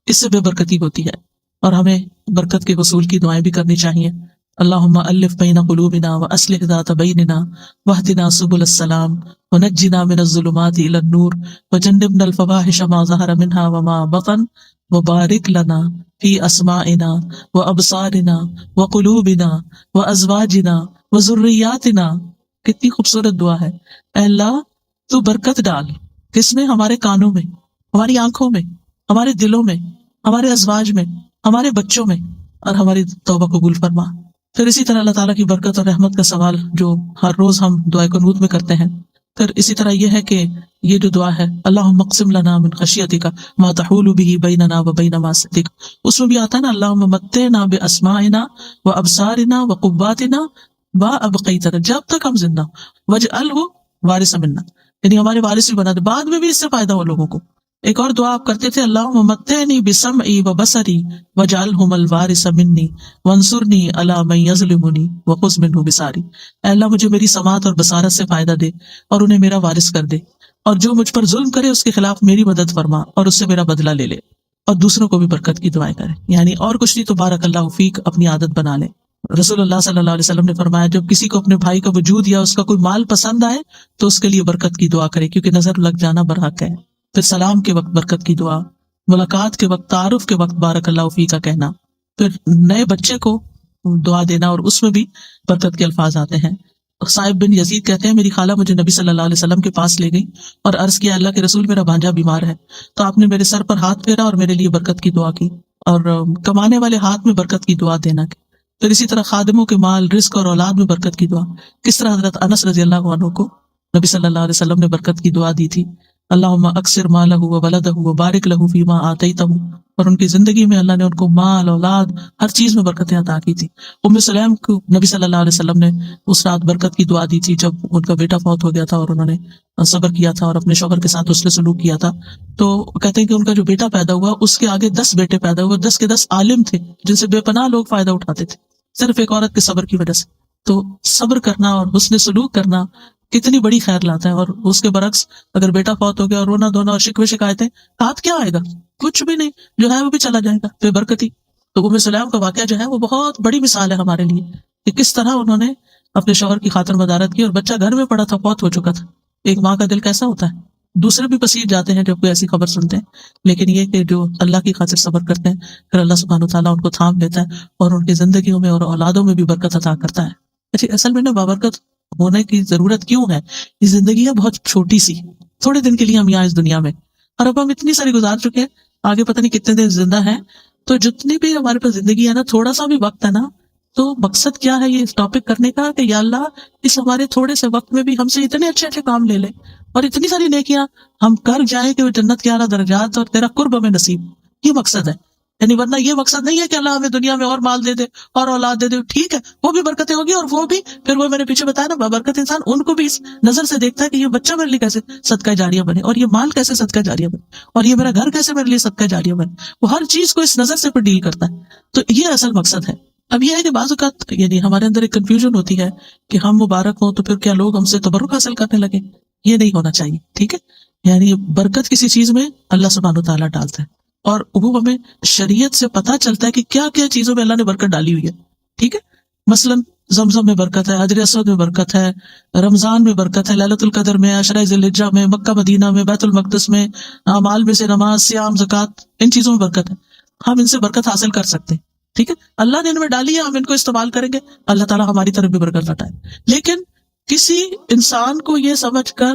اس سے بے برکتی ہوتی ہے. اور ہمیں برکت کے حصول کی دعائیں بھی کرنی چاہیے. اللہم الف بین قلوبنا واصلح ذات بیننا واہدنا سبل السلام ونجنا من الظلمات الى النور وجنبنا الفواحش ما ظہر منها وما بطن وبارک لنا فی اسماعنا وابصارنا وقلوبنا وازواجنا وذریاتنا. کتنی خوبصورت دعا ہے. اے اللہ تو برکت ڈال، کس میں؟ ہمارے کانوں میں، ہماری آنکھوں میں، ہمارے دلوں میں، ہمارے ازواج میں، ہمارے بچوں میں، اور ہماری توبہ قبول فرما. پھر اسی طرح اللہ تعالیٰ کی برکت اور رحمت کا سوال جو ہر روز ہم دعائے قنوت میں کرتے ہیں. پھر اسی طرح یہ ہے کہ یہ جو دعا ہے اللہم اقسم لنا من خشیتک ما تحول به بیننا وبین معصیتک، اس میں بھی آتا ہے نا اللہم متعنا باسماعنا وابصارنا وقواتنا ما ابقیتنا، جب تک ہم زندہ واجعلہ وارث منا، یعنی ہمارے وارث بھی بنا دے، بعد میں بھی اس سے فائدہ ہو لوگوں کو. ایک اور دعا آپ کرتے تھے اللہم متعنی بسمعی وبصری واجعلہم الوارث منی وانصرنی علی من یظلمنی وخذ منہ بصاری. اے اللہ مجھے میری سماعت اور بصارت سے فائدہ دے اور انہیں میرا وارث کر دے، اور جو مجھ پر ظلم کرے اس کے خلاف میری مدد فرما اور اس سے میرا بدلہ لے لے، اور دوسروں کو بھی برکت کی دعائیں کرے. یعنی اور کچھ نہیں تو بارک اللہ فیک اپنی عادت بنا لے. رسول اللہ صلی اللہ علیہ وسلم نے فرمایا جب کسی کو اپنے بھائی کا وجود یا اس کا کوئی مال پسند آئے تو اس کے لیے برکت کی دعا کرے، کیونکہ نظر لگ جانا برحق ہے. پھر سلام کے وقت برکت کی دعا، ملاقات کے وقت، تعارف کے وقت بارک اللہ فیک کا کہنا. پھر نئے بچے کو دعا دینا اور اس میں بھی برکت کے الفاظ آتے ہیں. صاحب بن یزید کہتے ہیں میری خالہ مجھے نبی صلی اللہ علیہ وسلم کے پاس لے گئی اور عرض کیا اللہ کے رسول میرا بھانجا بیمار ہے، تو آپ نے میرے سر پر ہاتھ پھیرا اور میرے لیے برکت کی دعا کی، اور کمانے والے ہاتھ میں برکت کی دعا دینا. پھر اسی طرح خادموں کے مال، رزق اور اولاد میں برکت کی دعا. کس طرح حضرت انس رضی اللہ عنہ کو نبی صلی اللہ علیہ وسلم نے برکت کی دعا دی تھی اللہم اکثر مالہ وولدہ وبارک لہ فیما آتیتہ، اور ان کی زندگی میں اللہ نے ان کو مال، اولاد، ہر چیز میں برکتیں عطا کی تھی. ام سلیم کو نبی صلی اللہ علیہ وسلم نے اس رات برکت کی دعا دی تھی جب ان کا بیٹا فوت ہو گیا تھا اور انہوں نے صبر کیا تھا اور اپنے شوہر کے ساتھ حسن سلوک کیا تھا. تو کہتے ہیں کہ ان کا جو بیٹا پیدا ہوا اس کے آگے 10 بیٹے پیدا ہوئے، 10 کے 10 عالم تھے جن سے بے پناہ لوگ فائدہ اٹھاتے تھے صرف ایک عورت کے صبر کی وجہ سے. تو صبر کرنا اور حسن سلوک کرنا کتنی بڑی خیر لاتا ہے. اور اس کے برعکس اگر بیٹا فوت ہو گیا اور رونا دھونا اور شکوے شکایتیں، ہاتھ کیا آئے گا؟ کچھ بھی نہیں، جو ہے وہ بھی چلا جائے گا بے برکتی. تو ام سلیم کا واقعہ جو ہے وہ بہت بڑی مثال ہے ہمارے لیے کہ کس طرح انہوں نے اپنے شوہر کی خاطر مدارت کی، اور بچہ گھر میں پڑا تھا، فوت ہو چکا تھا. ایک ماں کا دل کیسا ہوتا ہے. دوسرے بھی پسیج جاتے ہیں جب کوئی ایسی خبر سنتے ہیں، لیکن یہ کہ جو اللہ کی خاطر صبر کرتے ہیں پھر اللہ سبحانہ وتعالیٰ ان کو تھام لیتا ہے اور ان کی زندگیوں میں اور اولادوں میں بھی برکت عطا کرتا ہے. اچھا، اصل میں بابرکت ہونے کی ضرورت کیوں ہے؟ یہ زندگی ہے بہت چھوٹی سی، تھوڑے دن کے لیے ہم یہاں اس دنیا میں، اور اب ہم اتنی ساری گزار چکے ہیں، آگے پتہ نہیں کتنے دن زندہ ہیں. تو جتنی بھی ہمارے پاس زندگی ہے نا، تھوڑا سا بھی وقت ہے نا، تو مقصد کیا ہے یہ ٹاپک کرنے کا کہ یا اللہ اس ہمارے تھوڑے سے وقت میں بھی ہم سے اتنے اچھے اچھے کام لے لے اور اتنی ساری نیکیاں ہم کر جائیں کہ وہ جنت کے اعلیٰ درجات اور تیرا قرب ہمیں نصیب. یہ مقصد ہے. یعنی ورنہ یہ مقصد نہیں ہے کہ اللہ ہمیں دنیا میں اور مال دے دے اور اولاد دے دے، ٹھیک ہے وہ بھی برکتیں ہوگی، اور وہ بھی پھر وہ میں نے پیچھے بتایا نا، برکت انسان ان کو بھی اس نظر سے دیکھتا ہے کہ یہ بچہ میرے لیے کیسے صدقہ جاریہ بنے، اور یہ مال کیسے صدقہ جاریہ بنے، اور یہ میرا گھر کیسے میرے لیے صدقہ جاریہ بنے، وہ ہر چیز کو اس نظر سے پھر ڈیل کرتا ہے. تو یہ اصل مقصد ہے. اب یہ ہے کہ بعض اوقات یعنی ہمارے اندر ایک کنفیوژن ہوتی ہے کہ ہم مبارک ہوں تو پھر کیا لوگ ہم سے تبرک حاصل کرنے لگے. یہ نہیں ہونا چاہیے، ٹھیک ہے. یعنی برکت کسی چیز میں اللہ سبحانہ و تعالیٰ ڈالتا ہے، اور وہ ہمیں شریعت سے پتہ چلتا ہے کہ کیا کیا چیزوں میں اللہ نے برکت ڈالی ہوئی ہے، ٹھیک ہے. مثلاً زمزم میں برکت ہے، حجر اسود میں برکت ہے، رمضان میں برکت ہے، لیلۃ القدر میں، عشرہ ذی الحجہ میں، مکہ مدینہ میں، بیت المقدس میں، اعمال میں سے نماز، صیام، زکوٰۃ، ان چیزوں میں برکت ہے. ہم ان سے برکت حاصل کر سکتے ہیں، ٹھیک ہے. اللہ نے ان میں ڈالی ہے، ہم ان کو استعمال کریں گے، اللہ تعالیٰ ہماری طرف بھی برکت لوٹائے. لیکن کسی انسان کو یہ سمجھ کر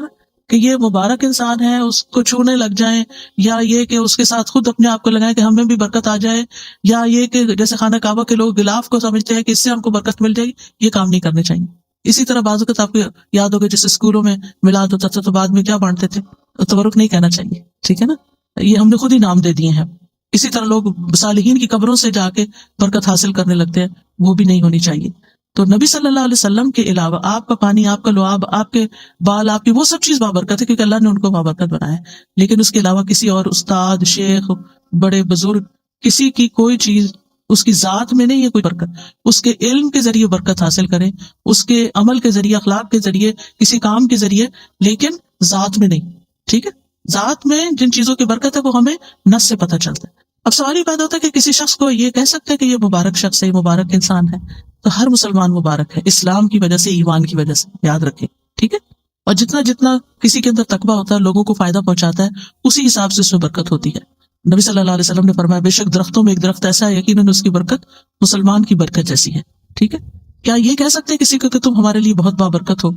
کہ یہ مبارک انسان ہے اس کو چھونے لگ جائیں، یا یہ کہ اس کے ساتھ خود اپنے آپ کو لگائیں کہ ہمیں بھی برکت آ جائے، یا یہ کہ جیسے خانہ کعبہ کے لوگ غلاف کو سمجھتے ہیں کہ اس سے ہم کو برکت مل جائے گی، یہ کام نہیں کرنے چاہیے. اسی طرح بعض اوقات آپ کو یاد ہوگا جیسے اسکولوں میں میلاد ہوتا تھا تو بعد میں کیا بانٹتے تھے، تبرک نہیں کہنا چاہیے، ٹھیک ہے نا، یہ ہم نے خود ہی نام دے دیے ہیں. اسی طرح لوگ صالحین کی قبروں سے جا کے برکت حاصل کرنے لگتے ہیں، وہ بھی نہیں ہونی چاہیے. تو نبی صلی اللہ علیہ وسلم کے علاوہ آپ کا پانی، آپ کا لعاب، آپ کے بال، آپ کی وہ سب چیز بابرکت ہے کیونکہ اللہ نے ان کو بابرکت بنایا ہے. لیکن اس کے علاوہ کسی اور استاد، شیخ، بڑے بزرگ، کسی کی کوئی چیز اس کی ذات میں نہیں ہے کوئی برکت. اس کے علم کے ذریعے برکت حاصل کریں، اس کے عمل کے ذریعے، اخلاق کے ذریعے، کسی کام کے ذریعے، لیکن ذات میں نہیں، ٹھیک ہے. ذات میں جن چیزوں کی برکت ہے وہ ہمیں نص سے پتہ چلتا ہے. اب سوال یہ پیدا ہوتا ہے کہ کسی شخص کو یہ کہہ سکتے ہیں کہ یہ مبارک شخص ہے، یہ مبارک انسان ہے. تو ہر مسلمان مبارک ہے، اسلام کی وجہ سے، ایمان کی وجہ سے، یاد رکھیں، ٹھیک ہے. اور جتنا جتنا کسی کے اندر تقویٰ ہوتا ہے، لوگوں کو فائدہ پہنچاتا ہے، اسی حساب سے اس میں برکت ہوتی ہے. نبی صلی اللہ علیہ وسلم نے فرمایا بے شک درختوں میں ایک درخت ایسا ہے یقیناً اس کی برکت مسلمان کی برکت جیسی ہے، ٹھیک ہے. کیا یہ کہہ سکتے ہیں کسی کو کہ تم ہمارے لیے بہت بابرکت ہو؟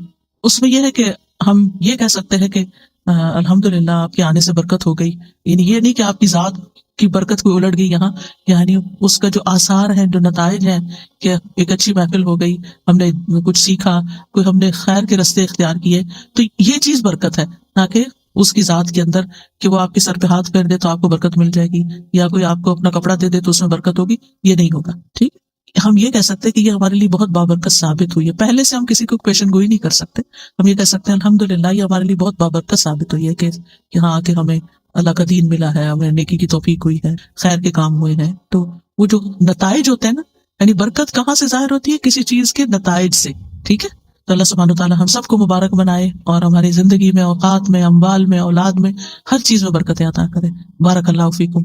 اس میں یہ ہے کہ ہم یہ کہہ سکتے ہیں کہ الحمدللہ آپ کے آنے سے برکت ہو گئی. یعنی یہ نہیں کہ آپ کی ذات کی برکت کوئی الٹ گئی یہاں، یعنی اس کا جو آثار ہیں، جو نتائج ہیں کہ ایک اچھی محفل ہو گئی، ہم نے کچھ سیکھا، کوئی ہم نے خیر کے رستے اختیار کیے، تو یہ چیز برکت ہے. نہ کہ اس کی ذات کے اندر کہ وہ آپ کے سر پہ ہاتھ پھیر دے تو آپ کو برکت مل جائے گی، یا کوئی آپ کو اپنا کپڑا دے دے تو اس میں برکت ہوگی، یہ نہیں ہوگا، ٹھیک. ہم یہ کہہ سکتے ہیں کہ یہ ہمارے لیے بہت بابرکت ثابت ہوئی ہے. پہلے سے ہم کسی کو پیشن گوئی نہیں کر سکتے، ہم یہ کہہ سکتے ہیں الحمدللہ یہ ہمارے لیے بہت بابرکت ثابت ہوئی ہے کہ یہاں آ کے ہمیں اللہ کا دین ملا ہے، ہمیں نیکی کی توفیق ہوئی ہے، خیر کے کام ہوئے ہیں. تو وہ جو نتائج ہوتے ہیں نا، یعنی برکت کہاں سے ظاہر ہوتی ہے؟ کسی چیز کے نتائج سے، ٹھیک ہے. تو اللہ سبحانہ وتعالیٰ ہم سب کو مبارک بنائے اور ہماری زندگی میں، اوقات میں، اموال میں، اولاد میں، ہر چیز میں برکتیں عطا کرے. بارک اللہ فیکم.